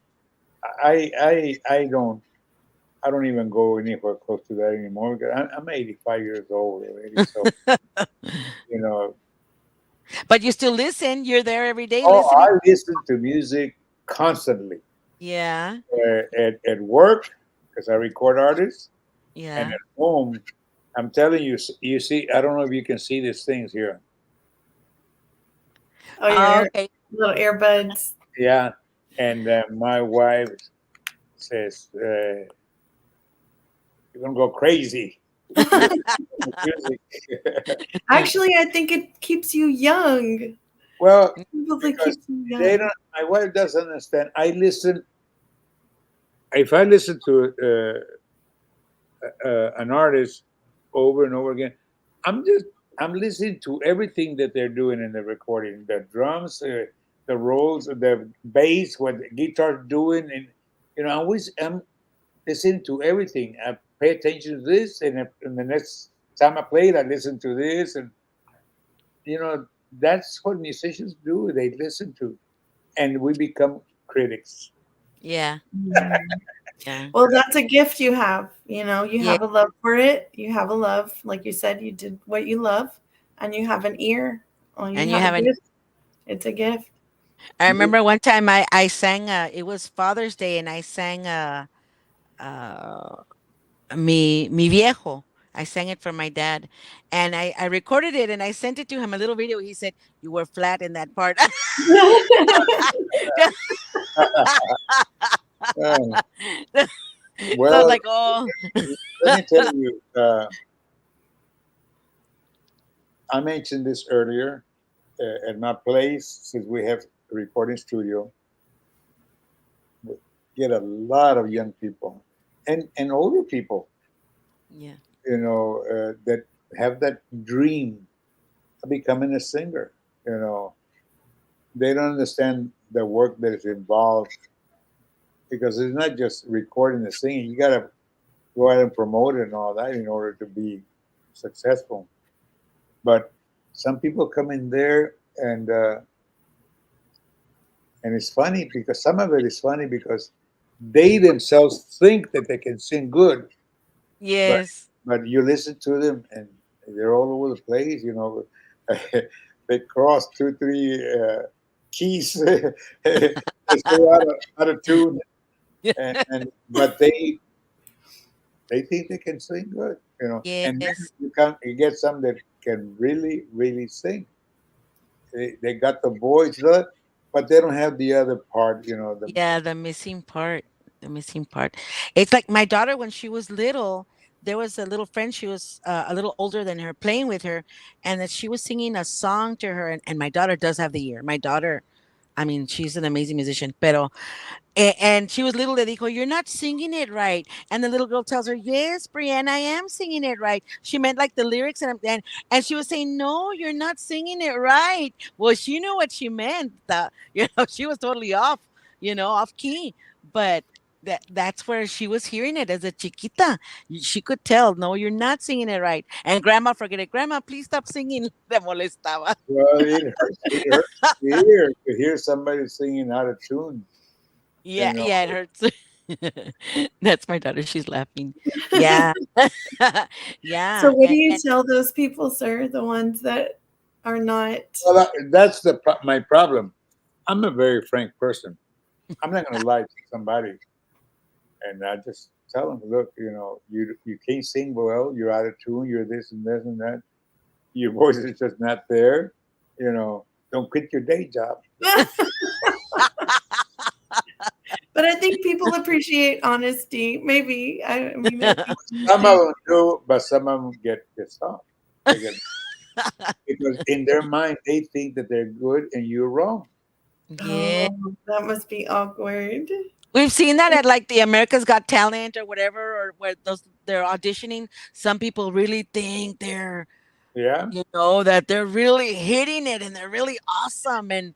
I don't even go anywhere close to that anymore. Because I'm 85 years old already, so you know. But you still listen. You're there every day Oh, listening. I listen to music constantly Yeah, at work because I record artists, and yeah. at home. I'm telling you, you see. I don't know if you can see these things here. Oh, your Okay. little earbuds. Yeah, and my wife says you're gonna go crazy. Listen to music. Actually, I think it keeps you young. Well, Probably because keeps you they young. don't. My wife doesn't understand. I listen. If I listen to an artist over and over again, I'm listening to everything that they're doing in the recording. The drums, the rolls, the bass, what the guitar doing, and I'm listening to everything. I pay attention to this, and the next time I played, I listened to this, and you know that's what musicians do. They listen to, and we become critics. Yeah. Mhm. Yeah. Well, that's a gift you have. You know, you Yeah. have a love for it. You have a love, like you said, you did what you love, and you have an ear. Oh, you And you have a haven't. gift. It's a gift. I remember one time I sang. It was Father's Day, and I sang uh mi viejo. I sang it for my dad, and I recorded it and I sent it to him a little video. He said you were flat in that part. Uh, So well, like, oh, let me tell you. I mentioned this earlier. At my place, since we have a recording studio, we get a lot of young people and older people, yeah, that have that dream of becoming a singer. You know, they don't understand the work that is involved because it's not just recording the singing. You got to go out and promote it and all that in order to be successful. But some people come in there and it's funny because some of it is funny because they themselves think that they can sing good, but yes, you listen to them and they're all over the place. They cross two, three keys, they so out of tune, and but they think they can sing good, And then yes. you get some that can really, really sing. They got the voice, but they don't have the other part. Yeah, the missing part. The missing part. It's like my daughter when she was little, there was a little friend, she was a little older than her, playing with her, and that she was singing a song to her, and my daughter does have the ear. My daughter, I mean, she's an amazing musician, pero and she was little. They dijo, "You're not singing it right." And the little girl tells her, "Yes, Brianna, I am singing it right." She meant like the lyrics, and she was saying, "No, you're not singing it right." Well, she knew what she meant. She was totally off, off key. But that's where she was hearing it as a chiquita. She could tell, "No, you're not singing it right." And grandma, forget it. Grandma, please stop singing. Le molestaba. Well, it hurts to hear somebody singing out of tune. You Yeah, know, yeah, it hurts. That's my daughter. She's laughing. Yeah. So, Yeah. what do And, you and tell those people, sir? The ones that are not. well, that's my problem. I'm a very frank person. I'm not going to lie to somebody, and I just tell them, look, you can't sing well. You're out of tune. You're this and this and that. Your voice is just not there. Don't quit your day job. But I think people appreciate honesty. Maybe. I mean, I think Some of honesty. them do, but some of them get pissed off. They get because in their mind they think that they're good and you're wrong. yeah. Oh, that must be awkward. We've seen that at like the America's Got Talent or whatever, or where they're auditioning. Some people really think Yeah. that they're really hitting it and they're really awesome, and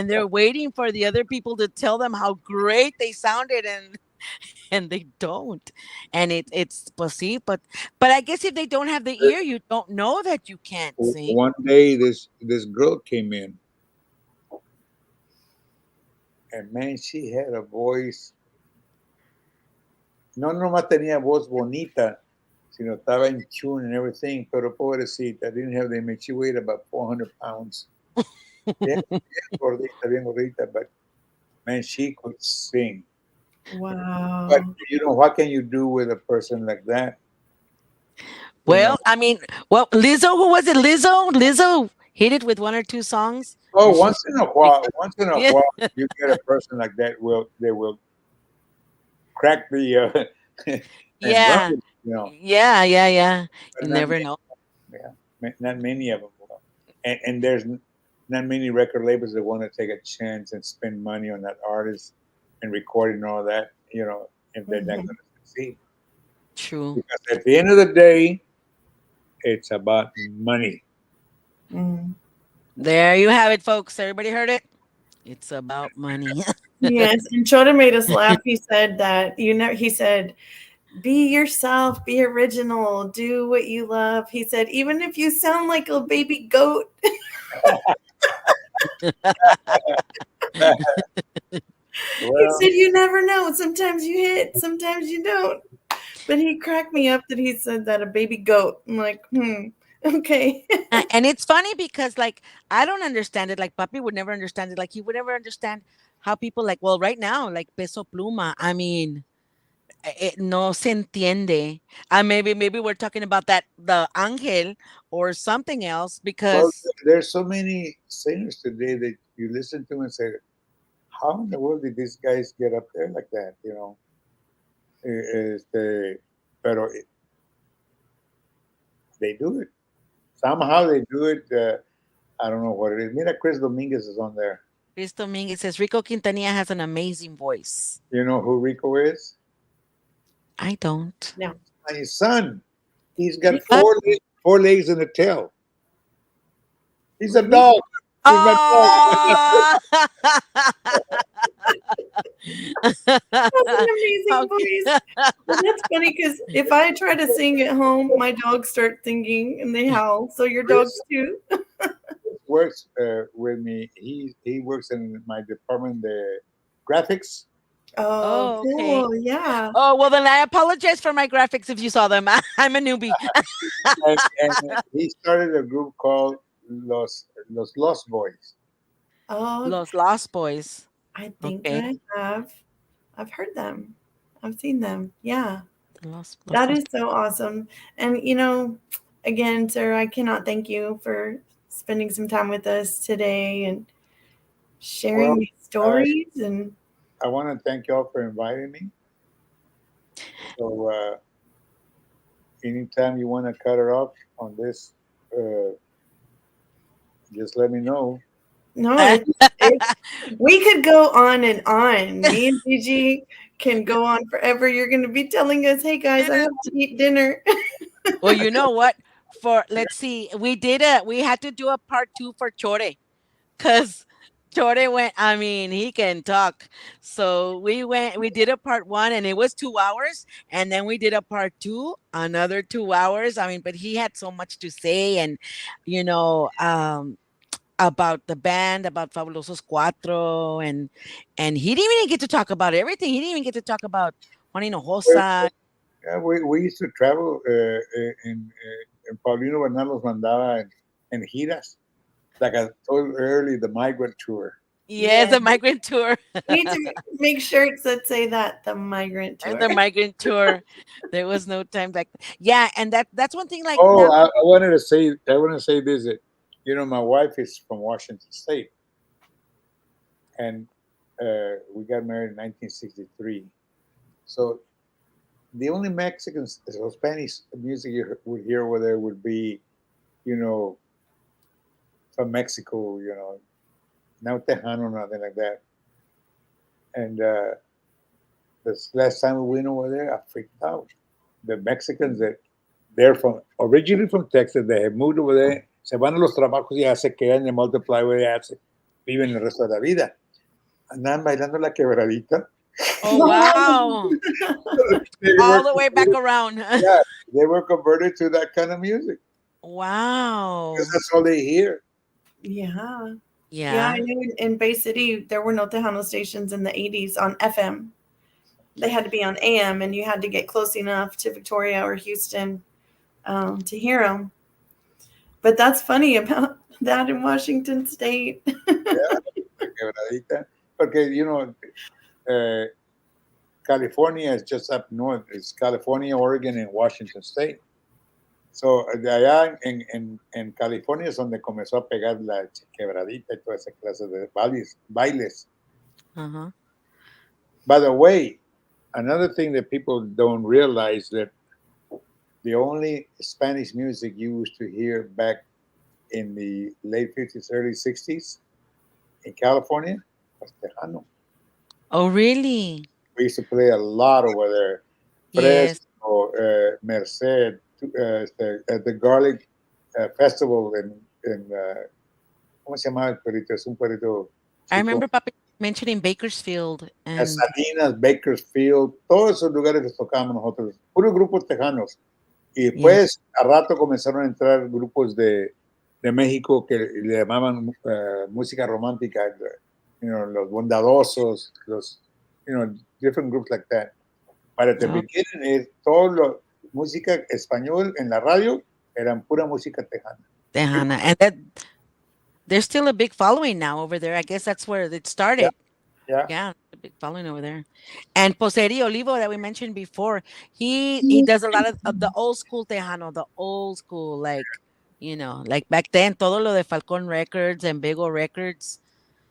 they're waiting for the other people to tell them how great they sounded, and they don't. And it's pues sí, but I guess if they don't have the ear, you don't know that you can't sing. One day this girl came in and man, she had a voice. No nomás tenía voz bonita, sino estaba in tune and everything. Pero pobrecita, didn't have the image. She weighed about 400 pounds. Bien, bien gordita, but man, she could sing. But Wow. what can you do with a person like that? You know. Well, I mean, well, Lizzo, who was it? Lizzo hit it with one or two songs, Oh, and she's once in a yeah, while, you get a person like that. They will crack the and run yeah, with it, yeah, yeah, yeah. but You not never many, know. yeah, not many of them will. And there's not many record labels that want to take a chance and spend money on that artist and recording all that, if they're not Mhm. going to succeed. True. Because at the end of the day, it's about money. Mm. There you have it, folks. Everybody heard it. It's about money. Yes, and Chota made us laugh. He said that he said be yourself, be original, do what you love. He said, even if you sound like a baby goat. He Well, said, you never know. Sometimes you hit, sometimes you don't. But he cracked me up that he said that a baby goat. I'm like, okay. And it's funny because like I don't understand it. Like Papi would never understand it. Like he would never understand how people like, well, right now, like Peso Pluma. I mean, no se entiende. Maybe we're talking about that the Angel or something else well, because there's so many singers today that you listen to and say, how in the world did these guys get up there like that? You know, pero they do it. Somehow they do it. I don't know what it is. Mira, Chris Dominguez is on there. Chris Dominguez says Rico Quintanilla has an amazing voice. You know who Rico is? I don't. No. My son. He's got What? four legs and a tail. He's a dog. He's my dog. Oh, That's an amazing okay. voice. Well, that's funny because if I try to sing at home, my dogs start singing and they howl. So your dogs Chris too. works with me. He works in my department, the graphics. Oh, Oh, okay. cool. Yeah. Oh, well, then I apologize for my graphics if you saw them. I'm a newbie. And he started a group called Los Lost Boys. Oh, Los Lost Boys. I think Okay. I have. I've heard them. I've seen them. Yeah. Los That Lost. is so awesome. And, again, sir, I cannot thank you for spending some time with us today and Well, sharing these I stories. And I want to thank y'all for inviting me. So anytime you want to cut her off on this, uh, just let me know. no, we could go on and on. Me and Gigi can go on forever. You're going to be telling us, hey, guys, I have to eat dinner. Well, you know what? Let's see, we had to do a part two for Chore because Chore went. I mean, he can talk. So we did a part one, and it was 2 hours, and then we did a part two, another 2 hours. I mean, but he had so much to say, and you know, about the band, about Fabulosos Cuatro, and he didn't even get to talk about everything. He didn't even get to talk about Juan Hinojosa. Yeah, we used to travel and Paulino Bernal los mandaba en giras. Like I told you early, the migrant tour. Yes, Yeah. the migrant tour. We need to make shirts that say that, the migrant tour. The migrant tour. There was no time back. Yeah, and that's one thing. Like Oh, now, I want to say this. That, my wife is from Washington State, and we got married in 1963. So the only Mexican or Spanish music you would hear over there would be, you know, from Mexico. No Tejano, nothing like that. And this last time we went over there, I freaked out. The Mexicans that they're originally from Texas, they have moved over there, se van a los trabajos y ya se quedan en multiply, ya se viven el resto de la vida. Andan bailando la quebradita. oh wow, They all were the way back around. yeah, they were converted to that kind of music Wow. because that's all they hear. Yeah. Yeah, I Yeah. know in Bay City, there were no Tejano stations in the 80s on FM. They had to be on AM, and you had to get close enough to Victoria or Houston to hear them. But that's funny about that in Washington State. Yeah, la quebradita. Porque, California is just up north. It's California, Oregon, and Washington State. So, de allá en California es donde comenzó a pegar la quebradita y toda esa clase de bailes. Uh-huh. By the way, another thing that people don't realize that the only Spanish music you used to hear back in the late 50s, early 60s in California was Tejano. Oh really? We used to play a lot over there. Yes. Fresno, Merced, at the Garlic Festival in ¿cómo se llama el pueblito? Es un pueblito I chico. remember Papi mentioning Bakersfield and Salinas, Bakersfield, todos esos lugares que tocábamos nosotros, puros grupos tejanos. Y yeah. después, a rato comenzaron a entrar grupos de México que le llamaban música romántica, los bondadosos, different groups like that. But at the Oh, beginning, todo lo, música español en la radio eran pura música tejana. Tejana. And that there's still a big following now over there. I guess that's where it Yeah, started. yeah. Yeah, a big following over there. And Poseri Olivo that we mentioned before, he does a lot of the old school Tejano, the old school, like, like back then, todo lo de Falcon Records and Bego Records.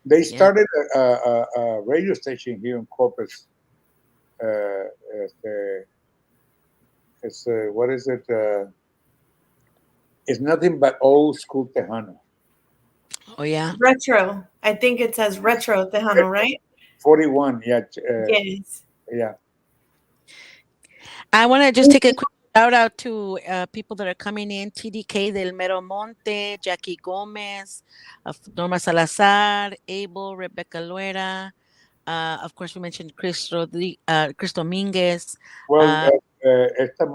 They Yeah. started a radio station here in Corpus. Este, what is it? It's nothing but old school Tejano. Oh, yeah. Retro. I think it says retro Tejano, right? 41, yeah. Yes. Yeah. I want to just take a quick shout out to people that are coming in: TDK del Mero Monte, Jackie Gomez, Norma Salazar, Abel, Rebecca Luera. Of course, we mentioned Chris Dominguez, Well, uh, esta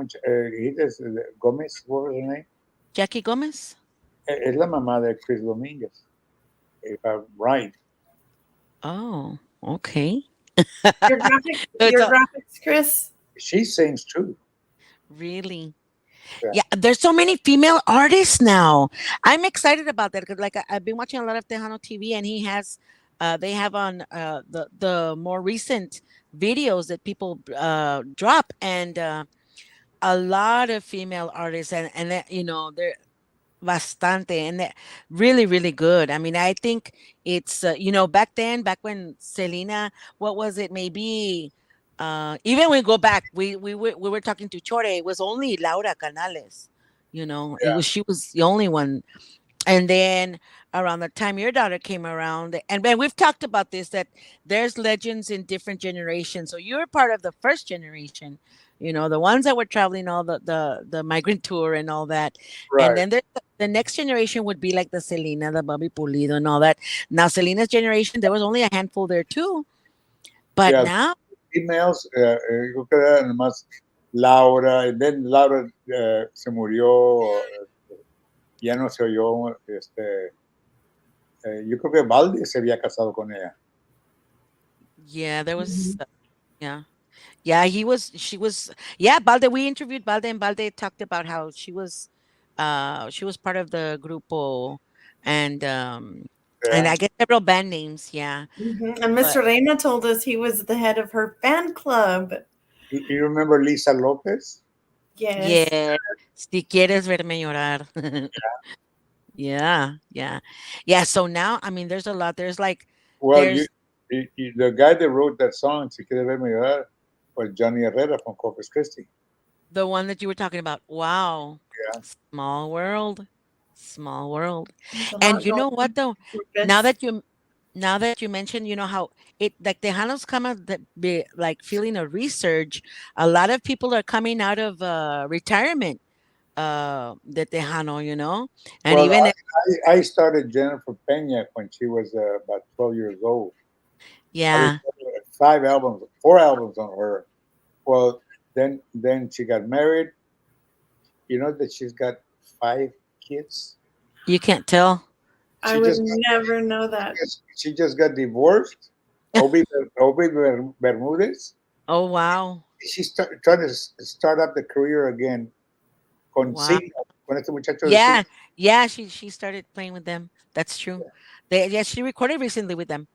Gómez, what was her name? Jackie Gomez. Es la mamá de Chris Domínguez, if I'm right. Oh, okay. Your graphics, So it's your graphics, Chris. She sings too. really, Yeah. yeah. There's so many female artists now. I'm excited about that because, like, I've been watching a lot of Tejano TV, and they have on the more recent videos that people drop, and a lot of female artists, and that, they're bastante, and they're really, really good. I mean, I think it's back when Selena, what was it, maybe even we go back, we were talking to Chore, it was only Laura Canales, she was the only one. And then around the time your daughter came around, and then we've talked about this, that there's legends in different generations. So you're part of the first generation, the ones that were traveling all the migrant tour and all that. And Right. then the next generation would be like the Selena, the Bobby Pulido and all that. Now Selena's generation, there was only a handful there too, but Yeah, now females, yo creo que era nomás Laura, and then Laura se murió, ya no se oyó, yo creo que Valde se había casado con ella. yeah, there was yeah. Yeah, she was, yeah, Balde. We interviewed Balde, and Balde talked about how she was part of the grupo, and Yeah. I get several band names, yeah. And But Mr. Reina told us he was the head of her fan club. You remember Lisa Lopez? Yes. yeah, si quieres verme llorar. Yeah, yeah. Yeah, so now, I mean, there's a lot. Well, There's the guy that wrote that song, Si Quieres Verme Llorar, was Johnny Herrera from Corpus Christi. the one that you were talking about. Wow. Yeah. Small world. Small world. There's a And lot you going know what on. though? Now that you now that you mentioned, how it, like, Tejanos come out that be like feeling a resurge. A lot of people are coming out of retirement. The Tejano, and Well, even I started Jennifer Pena when she was about 12 years old. I yeah, recorded 4 albums on her. Well, then she got married. You know that she's got 5 kids. you can't tell. I She would just never know that. she just got divorced. Obi Bermudez. Oh wow, She's trying to start up the career again con wow. Signo, con este muchacho de Yeah, Signo. yeah. She started playing with them. That's true. Yeah, she recorded recently with them.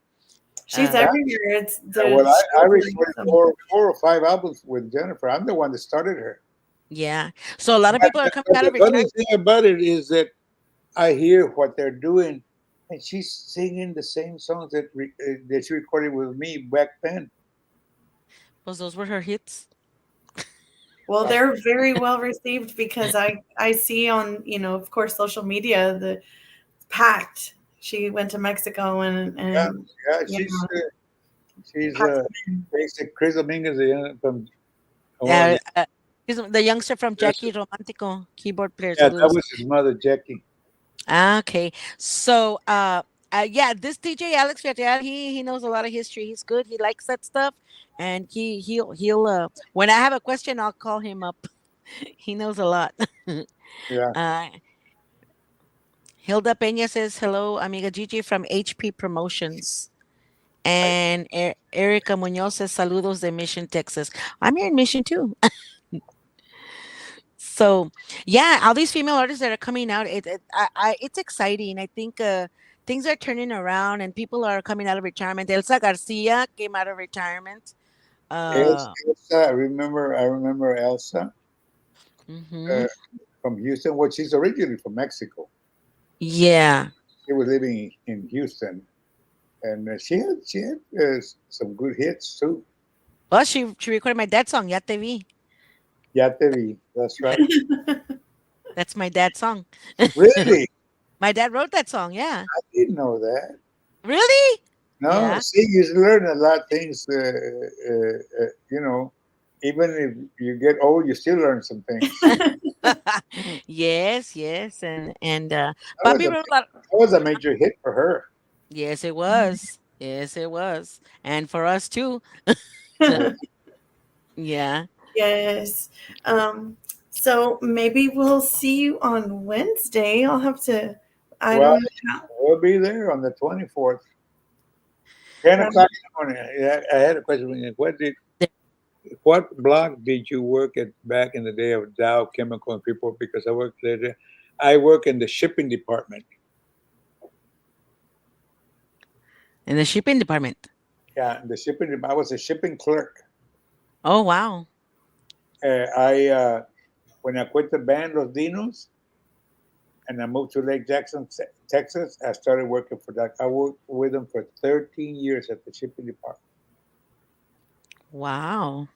She's Uh, everywhere. It's Well, the I shows are recorded awesome. 4 or 5 albums with Jennifer. I'm the one that started her. yeah. So a lot of But, people are coming but out the of funny retirement. thing about it is that I hear what they're doing, and she's singing the same songs that she recorded with me back then. Well, those were her hits. Well, they're very well received because I see on, of course, social media the packed. She went to Mexico and Yeah, yeah, you know, she's packed. basic Chris Dominguez from one of Yeah, the, he's the youngster from yes, Jackie Romantico, keyboard player. yeah, that Saludos. was his mother Jackie. Okay. So Yeah, this DJ Alex Ferreira, he knows a lot of history. He's good. He likes that stuff, and he'll when I have a question, I'll call him up. He knows a lot. Yeah. uh, Hilda Peña says hello, amiga Gigi from HP Promotions, and Erica Munoz says saludos de Mission, Texas. I'm here in Mission too. So yeah, all these female artists that are coming out, it's exciting. I think things are turning around and people are coming out of retirement. Elsa Garcia came out of retirement. Uh, Elsa, I remember Elsa mhm. uh, from Houston. Well, she's originally from Mexico. Yeah. She was living in Houston, and she had some good hits too. Well, she recorded my dad's song, Ya Te Vi. Ya te vi. That's right. That's my dad's song. Really? My dad wrote that song. Yeah. I didn't know that. Really? No, Yeah. see, you learn a lot of things. Even if you get old, you still learn some things. Yes, yes, and That was Bobby a wrote a lot. that was a major hit for her. Yes, it was. Yes, it was, and for us too. Yeah. Yeah. Yes. So maybe we'll see you on Wednesday. I'll have to, I Well, don't know how. we'll be there on the 24th, 10 that- o'clock in the morning. Yeah, I had a question. What block did you work at back in the day of Dow Chemical and People? Because I worked there. I work in the shipping department. In the shipping department. Yeah, I was a shipping clerk. Oh wow. I when I quit the band Los Dinos and I moved to Lake Jackson, Texas, I started working for that. I worked with them for 13 years at the shipping department. Wow.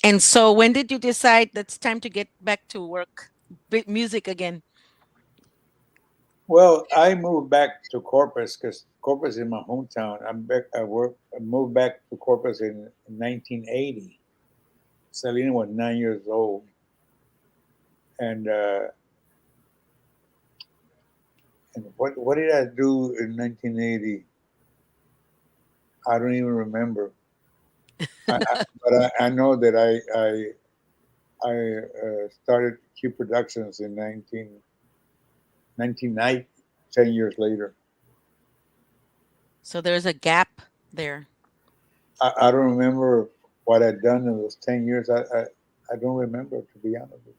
And so when did you decide that's time to get back to work music again? Well, I moved back to Corpus because Corpus is my hometown. I moved back to Corpus in 1980. Selena was 9 years old, and and what did I do in 1980? I don't even remember. But I know that I started Q Productions in 1990, 10 years later. So there's a gap there. I don't remember what I'd done in those 10 years. I don't remember, to be honest with you.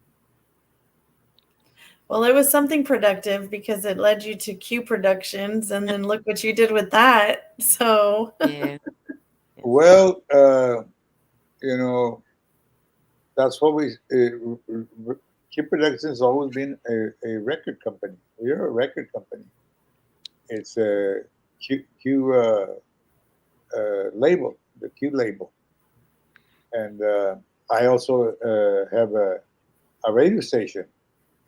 Well, it was something productive because it led you to Q Productions, and then look what you did with that. So, Yeah. Well, you know, that's what Q Productions has always been a record company. We're a record company. It's a Q label, the Q label. And I also have a radio station,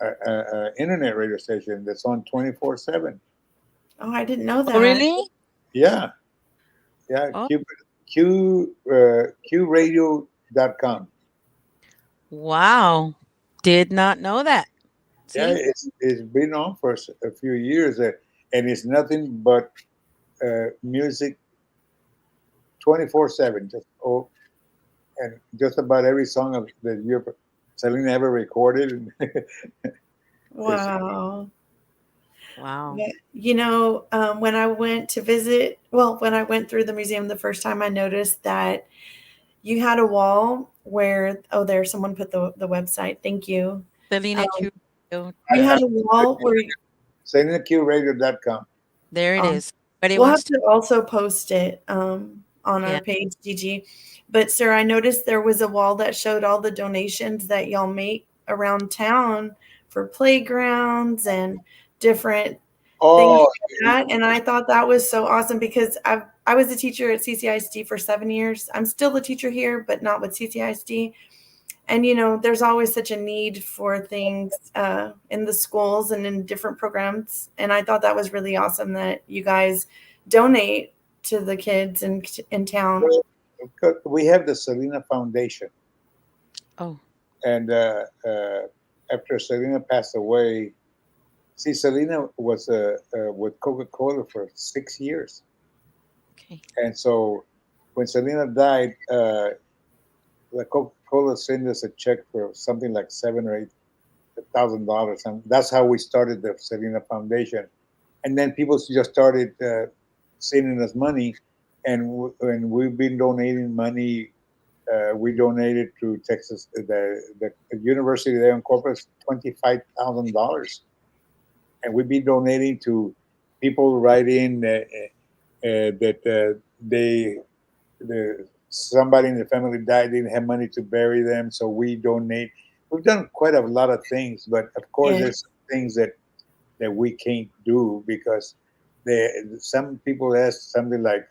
an internet radio station that's on 24/7. oh, I didn't know Oh that. really? Yeah, yeah, Oh QRadio.com. wow. Did not know that. Yeah, See? it's been on for a few years, and it's nothing but music 24/7. And just about every song that Selena ever recorded. is Wow. Wow. Yeah, when I went to visit, well, when I went through the museum the first time, I noticed that you had a wall where, oh, there, someone put the website. Thank you. Selena Um, Q. you I, had a wall where SelenaQRadio.com. There it um, is. But it we'll have wants to to also post it on our yeah. page, Gigi. But, sir, I noticed there was a wall that showed all the donations that y'all make around town for playgrounds and different things Oh, like that. And I thought that was so awesome because I was a teacher at CCISD for 7 years. I'm still a teacher here, but not with CCISD. And there's always such a need for things in the schools and in different programs. And I thought that was really awesome that you guys donate to the kids in town. well, we have the Selena Foundation. Oh. And after Selena passed away, See, Selena was with Coca-Cola for 6 years, Okay. and so when Selena died, the Coca-Cola sent us a check for something like $7 or $8,000, and that's how we started the Selena Foundation. And then people just started sending us money, and we've been donating money. We donated to Texas, the university there in Corpus, $25,000, and we've been donating to people write in that they somebody in the family died, didn't have money to bury them, so we donate. We've done quite a lot of things, but of course, Yeah. there's some things that we can't do because some people ask something like,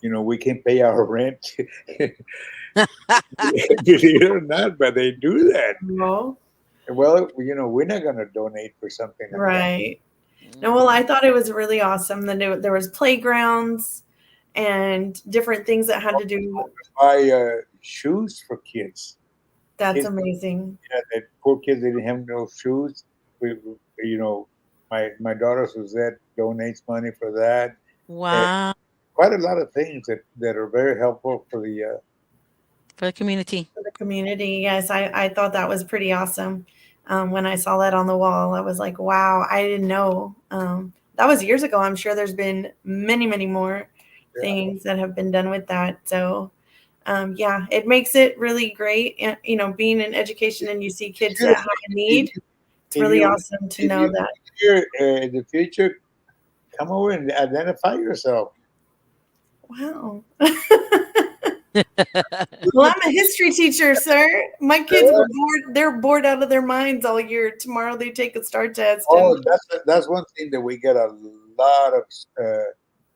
we can't pay our rent. Believe it or not, but they do that. Well, Well, we're not going to donate for something like that. right. No, well, I thought it was really awesome that there was playgrounds and different things that had to do. Buy shoes for kids. That's Kids, amazing. that poor kids didn't have no shoes. You know, my daughter Suzette donates money for that. And Wow. quite a lot of things that are very helpful for the. For the community. For the community. Yes, I thought that was pretty awesome. When I saw that on the wall, I was like, wow, I didn't know. That was years ago. I'm sure there's been many, many more Yeah. things that have been done with that. So, yeah, it makes it really great. And, being in education and you see kids Sure. that have a need, it's If really you awesome to if know you that. here in the future, come over and identify yourself. Wow. Well, I'm a history teacher, sir. My kids were bored. They're bored out of their minds all year. Tomorrow they take a STAR test, and Oh, that's one thing that we get a lot of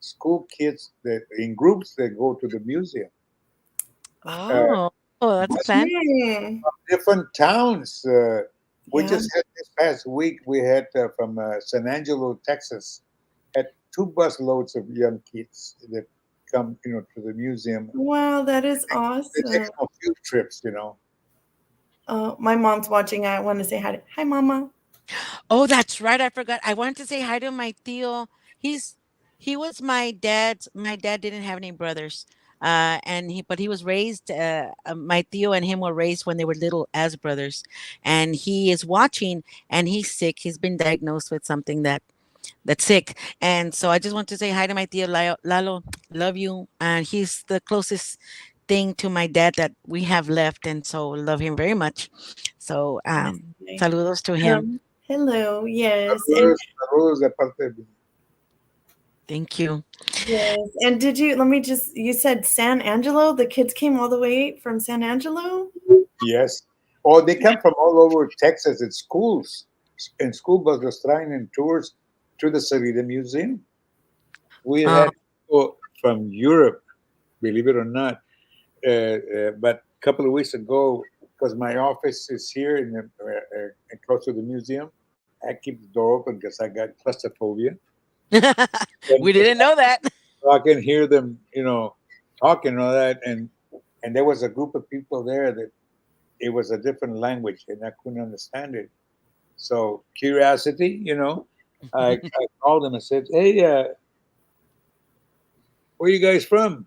school kids that in groups that go to the museum. Uh, Oh, that's a that's plan. different towns. We yeah. just had this past week. We had from San Angelo, Texas, had 2 bus loads of young kids that come, to the museum. Wow, that is They take awesome. them on field trips. My mom's watching. I want to say hi. Hi, Mama. Oh, that's right. I forgot. I wanted to say hi to my tío. He's he was my dad didn't have any brothers. But he was raised my tío and him were raised when they were little as brothers. And he is watching and he's sick. He's been diagnosed with something that's sick. And so I just want to say hi to my tío Lalo. Love you. And he's the closest thing to my dad that we have left and so love him very much. So Okay. saludos to him. Hello. Yes, and Saludos de parte de- Thank you. yes, and did you? Let me just. You said San Angelo. The kids came all the way from San Angelo. Yes. Or they come from all over Texas at schools, in school buses trying and tours to the Savita Museum. We Uh, had people from Europe, believe it or not. But a couple of weeks ago, because my office is here close to the museum, I keep the door open because I got claustrophobia. And we didn't know that. so I can hear them, talking and all that. And there was a group of people there that it was a different language and I couldn't understand it. So curiosity, I called them and said, "Hey, where you guys from?"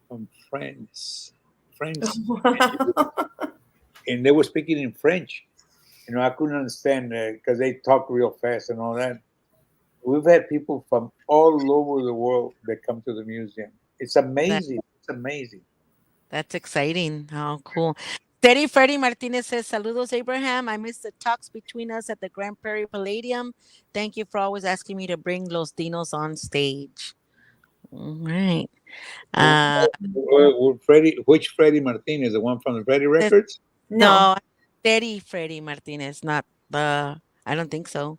From France, France, Wow. and they were speaking in French. I couldn't understand because they talk real fast and all that. We've had people from all over the world that come to the museum. It's That amazing. It's amazing. that's exciting. Oh, cool. Steady Freddy Martinez says, Saludos, Abraham. I missed the talks between us at the Grand Prairie Palladium. Thank you for always asking me to bring Los Dinos on stage. All right. Uh, Freddie, which Freddie Martinez? The one from the Freddie says, Records? No, no, Steady Freddy Martinez, not the, I don't think so.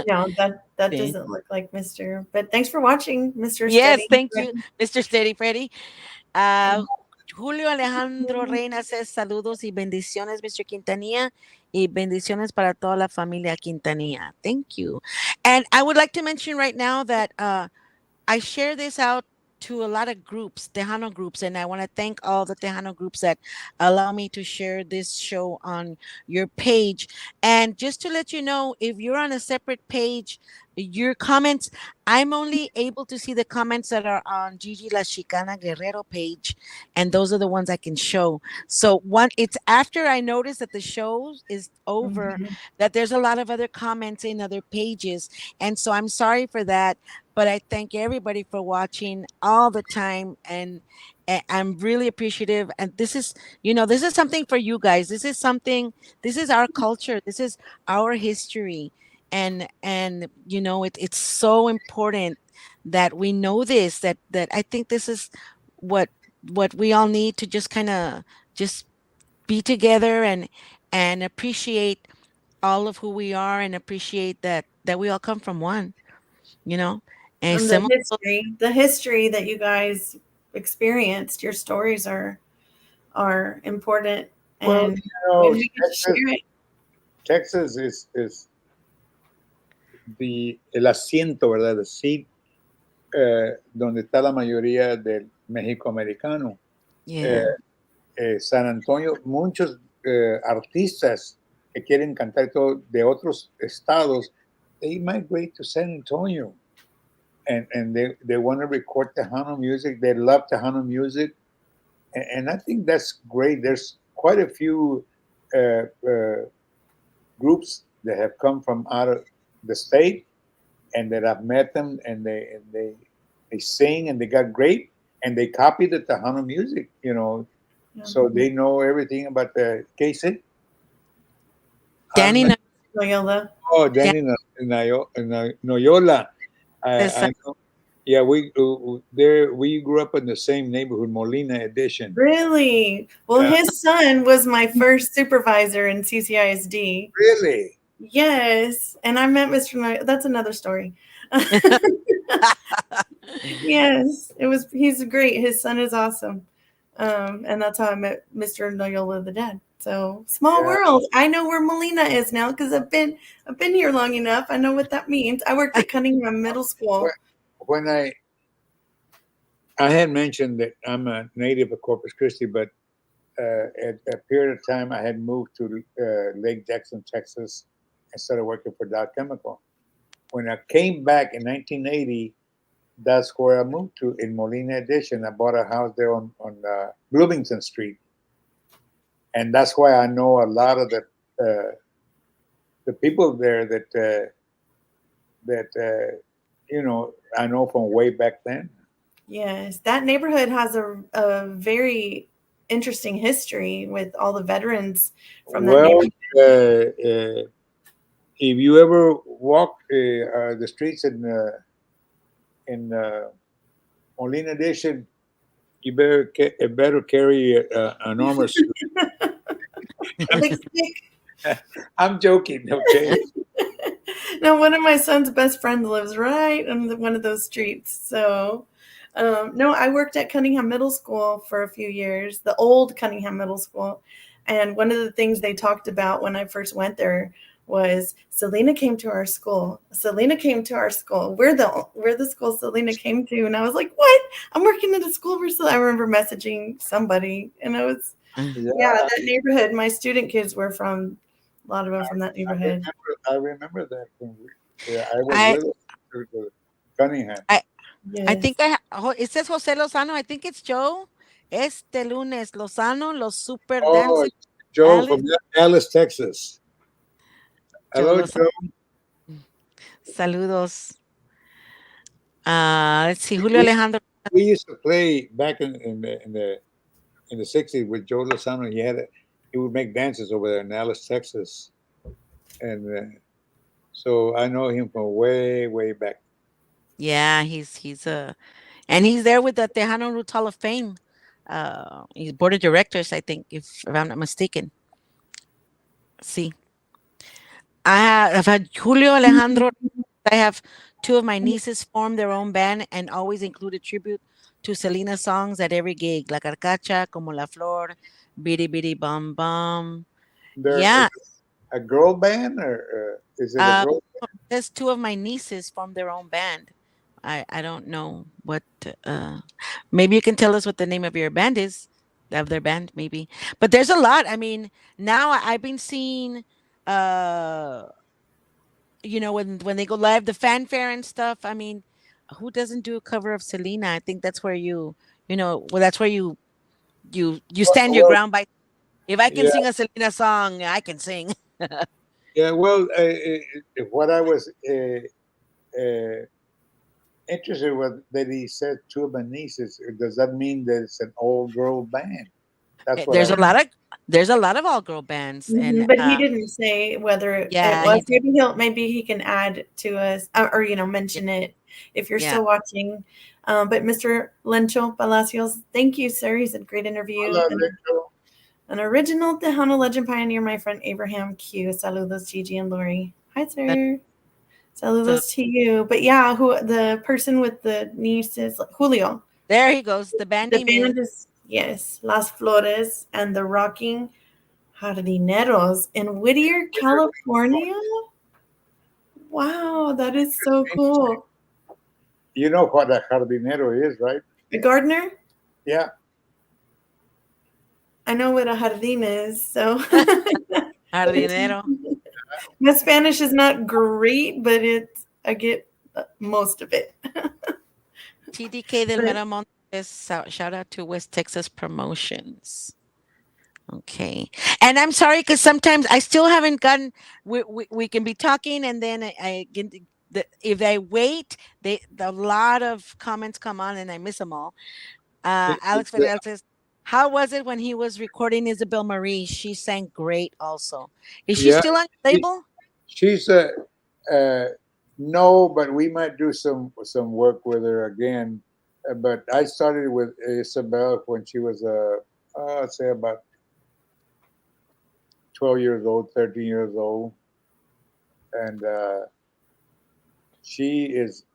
no, that Okay. doesn't look like Mister. But thanks for watching, Mister Yes, Steady. thank you, Mr. Steady Freddy. Uh, Julio Alejandro Reina says saludos y bendiciones, Mr. Quintanilla, y bendiciones para toda la familia Quintanilla. Thank you. And I would like to mention right now that I share this out to a lot of groups, Tejano groups, and I want to thank all the Tejano groups that allow me to share this show on your page. And just to let you know, if you're on a separate page, your comments, I'm only able to see the comments that are on Gigi La Chicana Guerrero page, and those are the ones I can show. So it's after I notice that the show is over Mhm. that there's a lot of other comments in other pages, and so I'm sorry for that, but I thank everybody for watching all the time, and I'm really appreciative. And this is, this is something for you guys. This is our culture. This is our history. And it's so important that we know this, that I think this is what we all need to just kind of just be together and appreciate all of who we are, and appreciate that we all come from one, you know. And And the history that you guys experienced, your stories are important, Well, and when we get to Texas, share it. Texas is el asiento, ¿verdad? The seat donde está la mayoría del México americano. yeah. San Antonio, muchos artistas que quieren cantar todo de otros estados, they migrate to San Antonio, and they want to record Tejano music. They love Tejano music, and I think that's great. There's quite a few uh, uh, groups that have come from out of the state, and that I've met them, and they sing, and they got great, and they copy the Tejano music, Yeah. so they know everything about the case. Danny Loyola. Oh, Dan- Danny Noyola. I know. Yeah, we grew up in the same neighborhood, Molina Edition. Really? Well, Yeah. his son was my first supervisor in CCISD. Really? Yes, and I met Mr. That's another story. Yes, he's great. His son is awesome. And that's how I met Mr. Noyola, the dad. So small Yeah. world. I know where Molina is now because I've been here long enough. I know what that means. I worked at Cunningham Middle School. When I had mentioned that I'm a native of Corpus Christi, but at a period of time I had moved to Lake Jackson, Texas, and started working for Dow Chemical. When I came back in 1980, that's where I moved to in Molina Edition. I bought a house there on Bloomington Street, and that's why I know a lot of the people there that I know from way back then. Yes, that neighborhood has a very interesting history with all the veterans from that Well, neighborhood. if you ever walk the streets in Molina Edition, you better carry an armor suit. Big stick. I'm joking, okay? Now, one of my son's best friends lives right on one of those streets. So, no, I worked at Cunningham Middle School for a few years, the old Cunningham Middle School. And one of the things they talked about when I first went there was Selena came to our school. Selena came to our school. We're the school Selena came to. And I was like, what? I'm working at a school for Selena. I remember messaging somebody, and I was, yeah, that neighborhood. My student kids were from, a lot of them from that neighborhood. I remember that. I was I little to Cunningham. I Yes. think it says Jose Lozano. I think it's Joe. Este lunes Lozano, los super Oh, dancers. Joe Alice, from Dallas, Texas. Joe Hello, Lozano. Joe. Saludos. Let's see, Julio Alejandro. We used to play back in the '60s with Joe Lozano. He would make dances over there in Dallas, Texas, and so I know him from way back. Yeah, and he's there with the Tejano Roots Hall of Fame. He's board of directors, I think, if I'm not mistaken. See, I've had Julio Alejandro. I have two of my nieces form their own band and always include a tribute to Selena songs at every gig, La Carcacha, Como la Flor, Bidi Bidi Bum Bum. There is Yeah, a girl band, or is it a uh, girl? there's two of my nieces form their own band. I don't know what. Maybe you can tell us what the name of your band is, of their band, maybe. But there's a lot. I mean, now I've been seeing, uh, when they go live, the fanfare and stuff. I mean, who doesn't do a cover of Selena? I think that's where well, that's where you stand your Well, ground by. If I can yeah, sing a Selena song, I can sing. yeah. Well, what I was uh, interested with that he said two of my nieces. Does that mean that it's an all girl band? That's what I There's a was. lot of all girl bands, and But he didn't say whether it yeah, was. Maybe he can add to us or yeah, mention it if you're yeah. still watching. But Mr. Lencho Palacios, thank you, sir. He's a great interview. Hola, And Lecho. an original Tejano legend pioneer, my friend Abraham Q. Saludos, Gigi and Lori. Hi, That, sir. so Saludos to you. But yeah, who the person with the nieces, Julio. there he goes. The band The name is. band is, yes, Las Flores and the Rocking Jardineros in Whittier, California. Wow, that is so cool. You know what a jardinero is, right? A gardener? Yeah. I know what a jardín is. So Jardinero. my Spanish is not great, but I get most of it. TDK del But Maramontes. Shout out to West Texas Promotions. Okay. And I'm sorry because sometimes I still haven't gotten. We can be talking, and then I get if I wait, a lot of comments come on, and I miss them all. Alex Fidel says, "How was it when he was recording Isabel Marie? She sang great, also. Is she Yeah. still on your She- label?" She's a no, but we might do some work with her again. But I started with Isabel when she was I'd say about 12 years old, 13 years old, and she is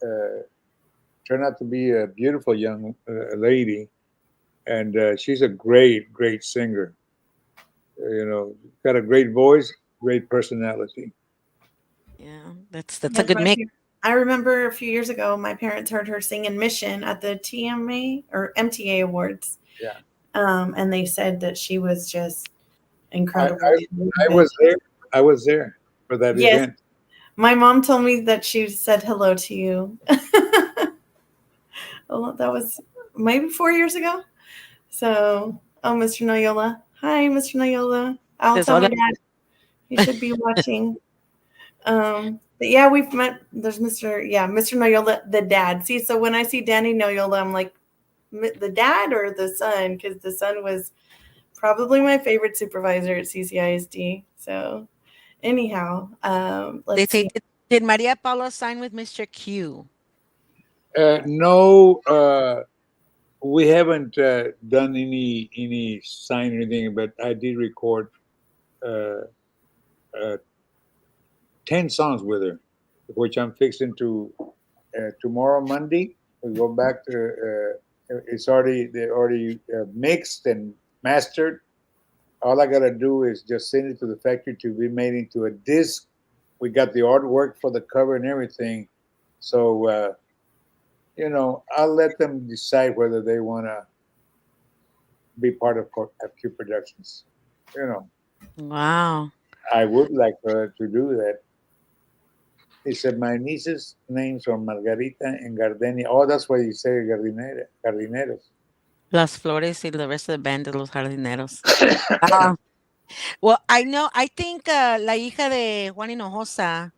uh, turned out to be a beautiful young lady, and she's a great singer. Got a great voice, great personality. Yeah, that's a yes, good mix. I remember a few years ago, my parents heard her sing in Mission at the TMA or MTA Awards. Yeah, And they said that she was just I, incredible. I, I was there. I was there for that Yes, event. my mom told me that she said hello to you. Oh, that was maybe 4 years ago. So, oh, Mr. Noyola. Hi, Mr. Noyola. I'll Says, tell my "Hola." dad. He should be watching. But yeah, we've met. There's Mr. Noyola, the dad. See, so when I see Danny Noyola, I'm like, the dad or the son? Because the son was probably my favorite supervisor at CCISD. So, anyhow, They let's say, see. did Maria Paula sign with Mr. Q? No, we haven't done any sign or anything, but I did record uh, uh, 10 songs with her, which I'm fixing to tomorrow Monday. We go back to they already mixed and mastered. All I gotta do is just send it to the factory to be made into a disc. We got the artwork for the cover and everything. So I'll let them decide whether they want to be part of Q Productions. You know, Wow. I would like for her to do that. He said my nieces' names are Margarita and Gardenia. Oh, that's why you say Gardineros. Las Flores y the rest of the band de los jardineros. Wow. Well, I think la hija de Juan Hinojosa,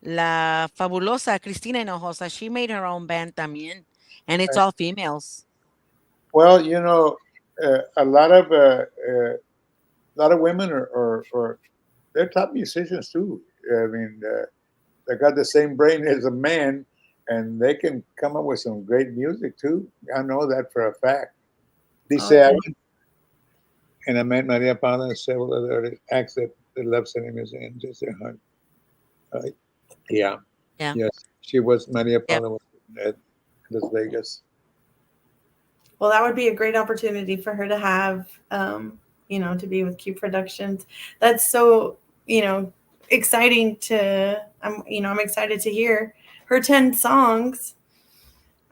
la fabulosa Cristina Hinojosa, she made her own band también. And it's all females. Well, a lot of women are they're top musicians too. I mean, they got the same brain as a man, and they can come up with some great music too. I know that for a fact. Dice, Oh, and I met Maria Paula and several other acts that love singing music and just their heart. Right? Yeah. Yeah. Yes. She was Maria Yeah. Paula was at Las Vegas. well, that would be a great opportunity for her to have, to be with Q Productions. That's so, exciting I'm excited to hear her 10 songs.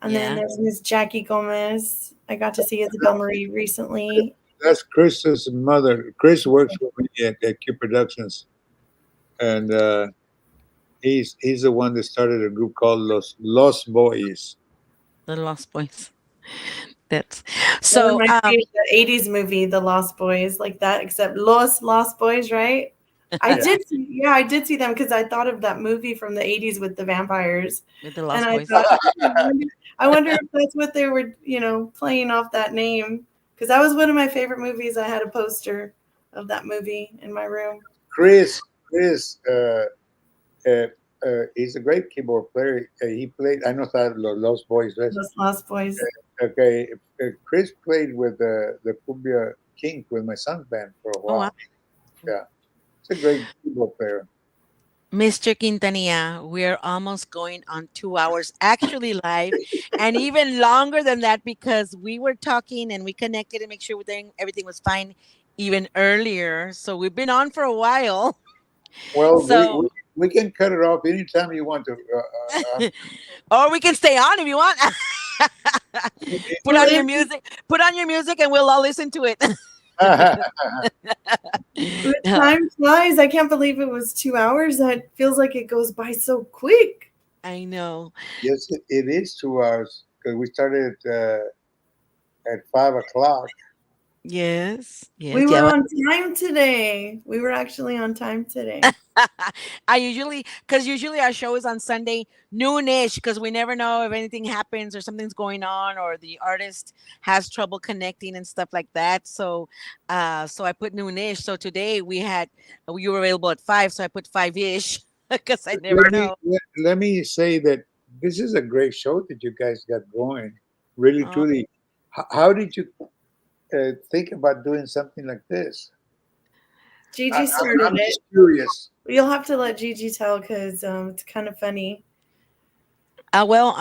And then Yeah. there's Miss Jackie Gomez. I got to see Isabel Marie recently. That's Chris's mother. Chris works with me at Q Productions, and he's the one that started a group called Los Boys. The Lost Boys. That's That so. reminds me of the 80s movie, The Lost Boys, like that, except Los Lost Boys, right? I Yeah. did see, yeah, I did see them because I thought of that movie from the 80s with the vampires. With the And Lost I Boys. thought, I wonder if that's what they were, playing off that name. Because that was one of my favorite movies. I had a poster of that movie in my room. Chris, he's a great keyboard player. He played. I know that Los Boys. Right? Los Lost Boys. Okay, Chris played with the Cumbia King with my son's band for a Oh wow. while. Yeah, he's a great keyboard player. Mr. Quintanilla, we're almost going on 2 hours actually live, and even longer than that because we were talking and we connected to make sure everything was fine even earlier. So we've been on for a while. Well, So, we can cut it off anytime you want to. or we can stay on if you want. Put Well, on your music. Put on your music, and we'll all listen to it. time flies. I can't believe it was 2 hours. That feels like it goes by so quick. I know. Yes, it is 2 hours because we started at 5 o'clock. Yes. Yes. We were Yeah. on time today. We were actually on time today. because usually our show is on Sunday noonish because we never know if anything happens or something's going on or the artist has trouble connecting and stuff like that. So I put noonish. So today we were available at 5, so I put 5ish because I never know. Let me say that this is a great show that you guys got going. Really, Oh, truly. How did you think about doing something like this? Gigi started I'm it. just curious. You'll have to let Gigi tell because it's kind of funny. uh, well,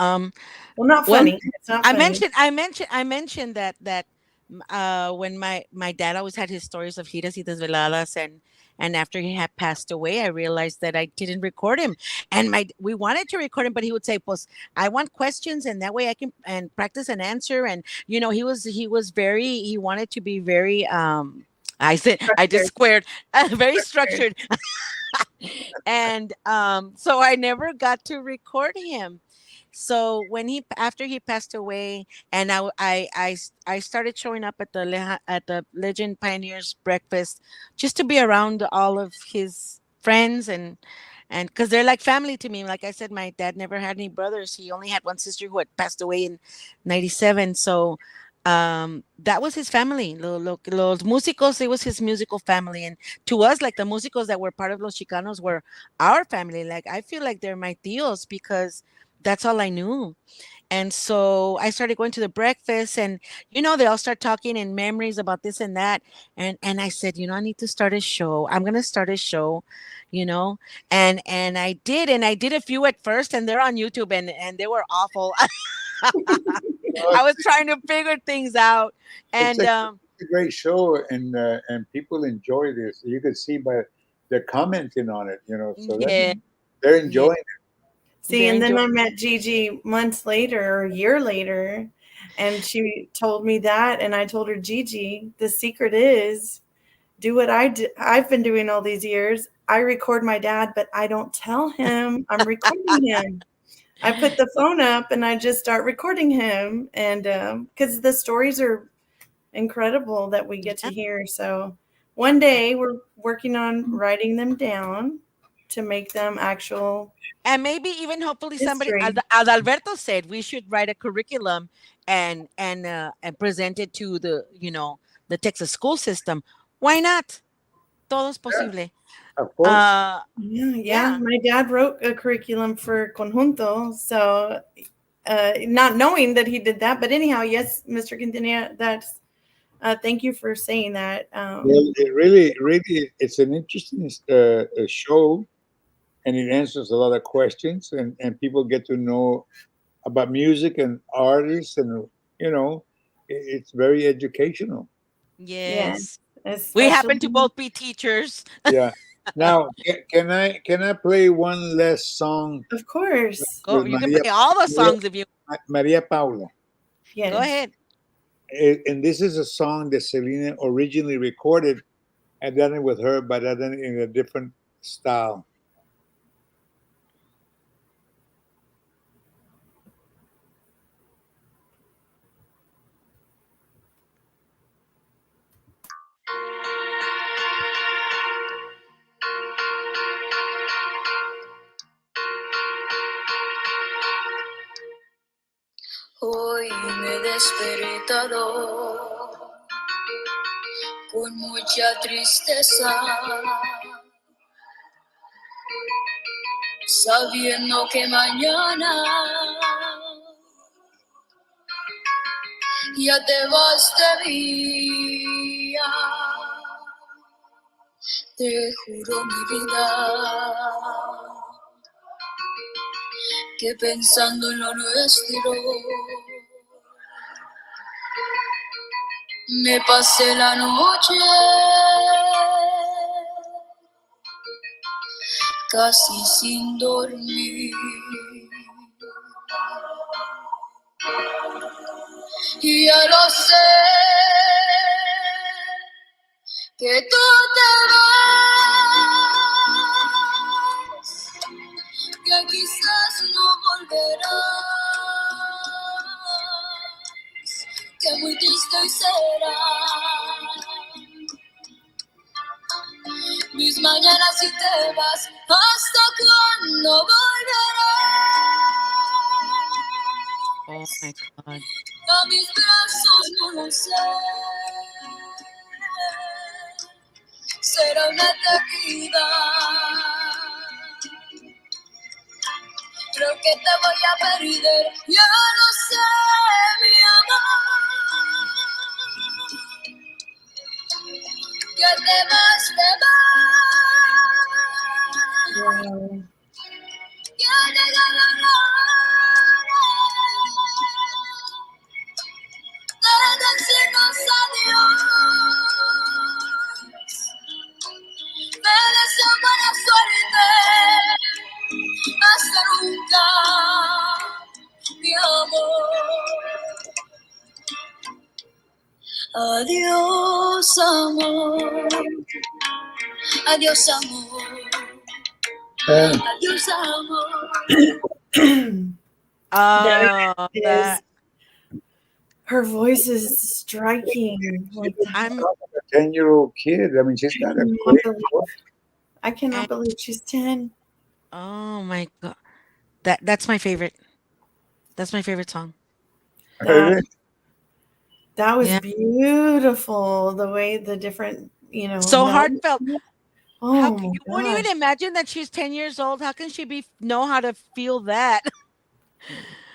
Well, not well, funny. It's not funny. I mentioned that when my dad always had his stories of Giras y Desveladas, and after he had passed away, I realized that I didn't record him, and my we wanted to record him, but he would say, "Pues, I want questions, and that way I can and practice an answer." And he was very he wanted to be very I said I just Structured. squared very structured, and so I never got to record him. So when he after he passed away, and I started showing up at at the Legend Pioneers breakfast just to be around all of his friends and because they're like family to me. Like I said, my dad never had any brothers. He only had one sister who had passed away in '97. So that was his family. Los músicos, it was his musical family, and to us, like the músicos that were part of Los Chicanos were our family. Like I feel like they're my tios because that's all I knew. And so I started going to the breakfast, and they all start talking and memories about this and that. And I said, I need to start a show. I'm gonna start a show, you know. And I did a few at first, and they're on YouTube, and they were awful. Well, I was trying to figure things out, it's and a great show, and people enjoy this. You could see by they're commenting on it, so yeah, they're yeah, enjoying See, they're and then enjoying. I met Gigi months later or a year later, and she told me that, and I told her, Gigi, the secret is do what I've been doing all these years. I record my dad, but I don't tell him I'm recording him. I put the phone up and I just start recording him, and because the stories are incredible that we get to Yeah. hear. So one day we're working on writing them down to make them actual And maybe even hopefully somebody, history. Adalberto said we should write a curriculum and present it to the Texas school system. Why not? Todo es it. posible. Yeah, of course. Uh, Yeah. yeah, My dad wrote a curriculum for Conjunto, so not knowing that he did that, but anyhow, yes, Mr. Quintanilla, that's thank you for saying that. Well, it really, it's an interesting show, and it answers a lot of questions, and people get to know about music and artists, and it's very educational. Yeah, yes. We happen to especially both be teachers. Yeah. Now, can I play one last song Of course. Go. with You can play all the songs if you Maria Paula? go Yes. ahead. And this is a song that Selena originally recorded. I done it with her, but I done it in a different style. Hoy me he despertado con mucha tristeza, sabiendo que mañana ya te vas de día. Te juro mi vida que pensando en lo nuestro me pasé la noche casi sin dormir. Y ya lo sé, que tú te vas, que quizás no volverás, que muy triste será mis mañanas si te vas, hasta cuándo volverás. Oh my God. A mis brazos no lo sé, será una eternidad. Creo que te voy a perder, ya lo sé, mi amor. Que te vas, Wow. que te decimos adiós. Me deseo buena suerte, hasta nunca, mi amor. Adiós, amor. Adiós, amor. Adiós, amor. Oh, Is that her voice is striking. Like I'm A 10-year-old kid. I mean, she's got a cannot great believe- voice. I cannot and believe she's 10. oh my God. That's my favorite. That's my favorite song. That that was Yeah. beautiful. The way the different, So melodies. heartfelt. How Oh my you won't gosh. even imagine that she's 10 years old. How can she be know how to feel that?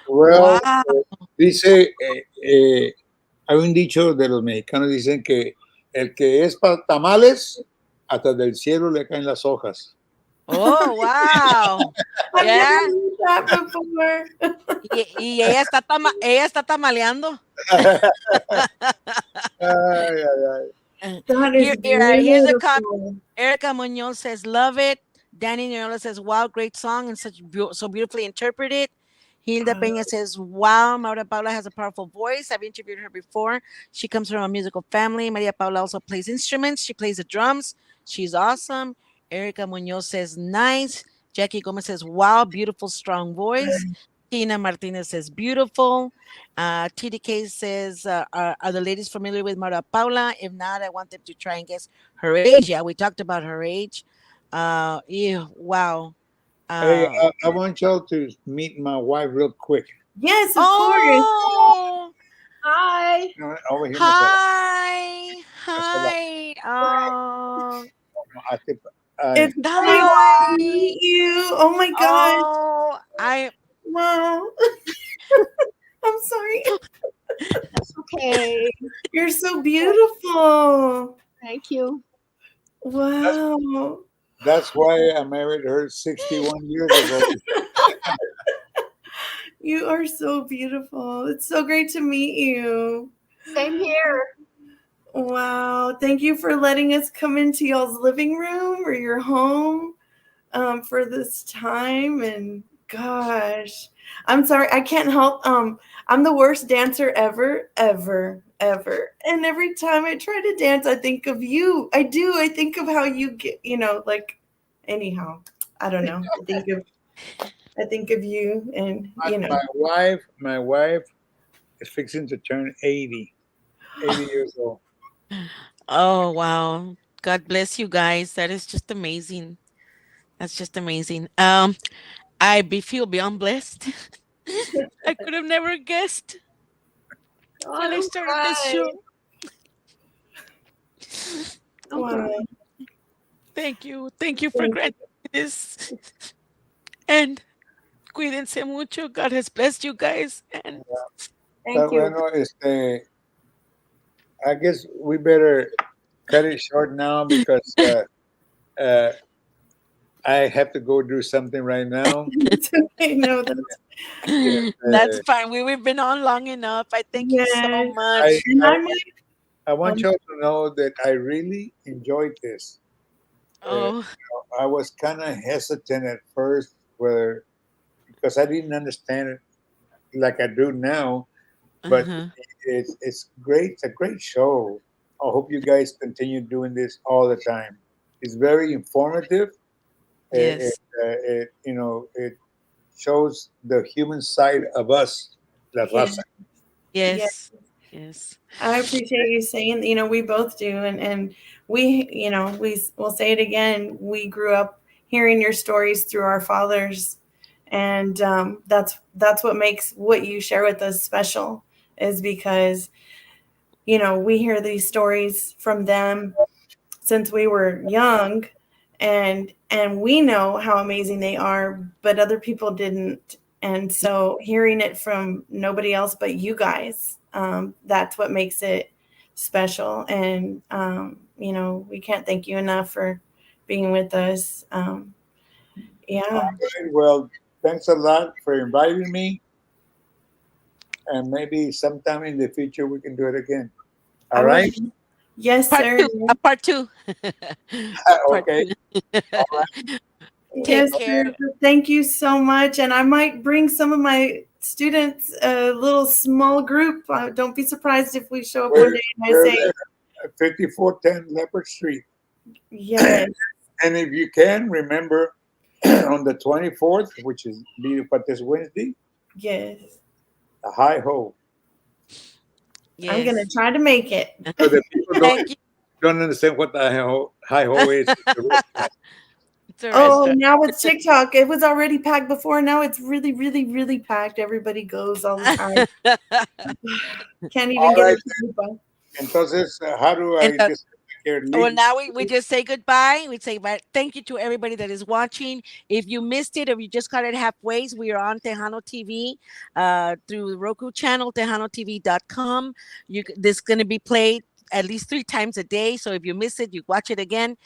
Well, Wow. dice, hay un dicho de los mexicanos, dicen que el que es para tamales, hasta del cielo le caen las hojas. Oh, wow. I've never Yeah. heard that before. Y ella está tamaleando. Ay, ay, ay. That is Here's a comment. beautiful. Erica Munoz says, love it. Danny Nola says, wow, great song and so beautifully interpreted. Hilda Peña says, wow, Maria Paula has a powerful voice. I've interviewed her before. She comes from a musical family. Maria Paula also plays instruments. She plays the drums. She's awesome. Erica Munoz says, nice. Jackie Gomez says, wow, beautiful, strong voice. Tina Martinez says, beautiful. TDK says, are the ladies familiar with Maria Paula? If not, I want them to try and guess her age. Yeah, we talked about her age. Wow. Hey, I want y'all to meet my wife real quick. Yes, of course. Oh, Hi. Over here, hi. Marcela. Hi. Oh, I think, It's so hi. nice to meet you. Oh my gosh. Oh, Wow. I'm sorry. That's okay. You're so beautiful. Thank you. Wow. that's why I married her 61 years ago. You are so beautiful. It's so great to meet you. Same here. Wow. Thank you for letting us come into y'all's living room or your home for this time. And gosh, I'm sorry. I can't help. I'm the worst dancer ever, ever, ever. And every time I try to dance, I think of you. I do. I think of how you get, anyhow, I don't know. I think of you and, My wife is fixing to turn 80 years old. Oh, wow. God bless you guys. That is just amazing. That's just amazing. Feel beyond blessed. I could have never guessed Oh, when I don't started this cry. show. Don't wow. cry. Thank you. Thank you for Thank you. granting me this. And cuídense mucho. God has blessed you guys. And Thank But you. bueno, I guess we better cut it short now because uh, I have to go do something right now. It's okay. No, that's Yes, that's fine. We've been on long enough. I thank you so yes. I, much. And I I might. I want y'all to know that I really enjoyed this. Uh, Oh, I was kind of hesitant at first, whether because I didn't understand it like I do now. But uh-huh. it's great. It's a great show. I hope you guys continue doing this all the time. It's very informative. Yes. It shows the human side of us, la Yeah. raza. Yeah. Yes. Yes. I appreciate you saying, we both do. And we, we'll say it again. We grew up hearing your stories through our fathers. And that's what makes what you share with us special is because, we hear these stories from them since we were young and we know how amazing they are, but other people didn't. And so hearing it from nobody else but you guys, that's what makes it special. And we can't thank you enough for being with us. Yeah. All right, well, thanks a lot for inviting me, and maybe sometime in the future we can do it again. I All would. right? Yes, Part sir. two. A part two. Part Okay. two. All right. Take Yes, care. sir. Thank you so much. And I might bring some of my students, a little small group. Don't be surprised if we show up one We're, day and I we're say, there at 5410 Leopard Street. yes, And if you can remember, on the 24th, which is this Wednesday, yes. the high ho. I'm going Yes. to try to make it. For the people Thank you. don't understand what the high ho is. It's a restaurant. It's a Oh, restaurant. now it's TikTok. It was already packed before. Now it's really, really, really packed. Everybody goes all the time. Can't even All get right. it. Entonces, how do I And well, leave? now we just say goodbye. We say bye. Thank you to everybody that is watching. If you missed it, if you just caught it halfway, we are on Tejano TV through the Roku channel, tejanotv.com. This is going to be played at least 3 times a day. So if you miss it, you watch it again.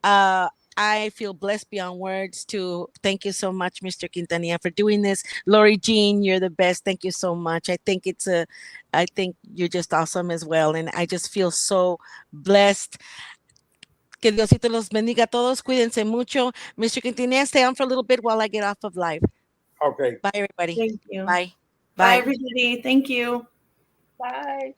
Uh, I feel blessed beyond words to thank you so much, Mr. Quintanilla, for doing this. Lori Jean, you're the best. Thank you so much. I think you're just awesome as well. And I just feel so blessed. Que Diosito los bendiga a todos. Cuídense mucho. Mr. Quintanilla, stay on for a little bit while I get off of live. Okay. Bye, everybody. Thank you. Bye. Bye, Bye. everybody. Thank you. Bye.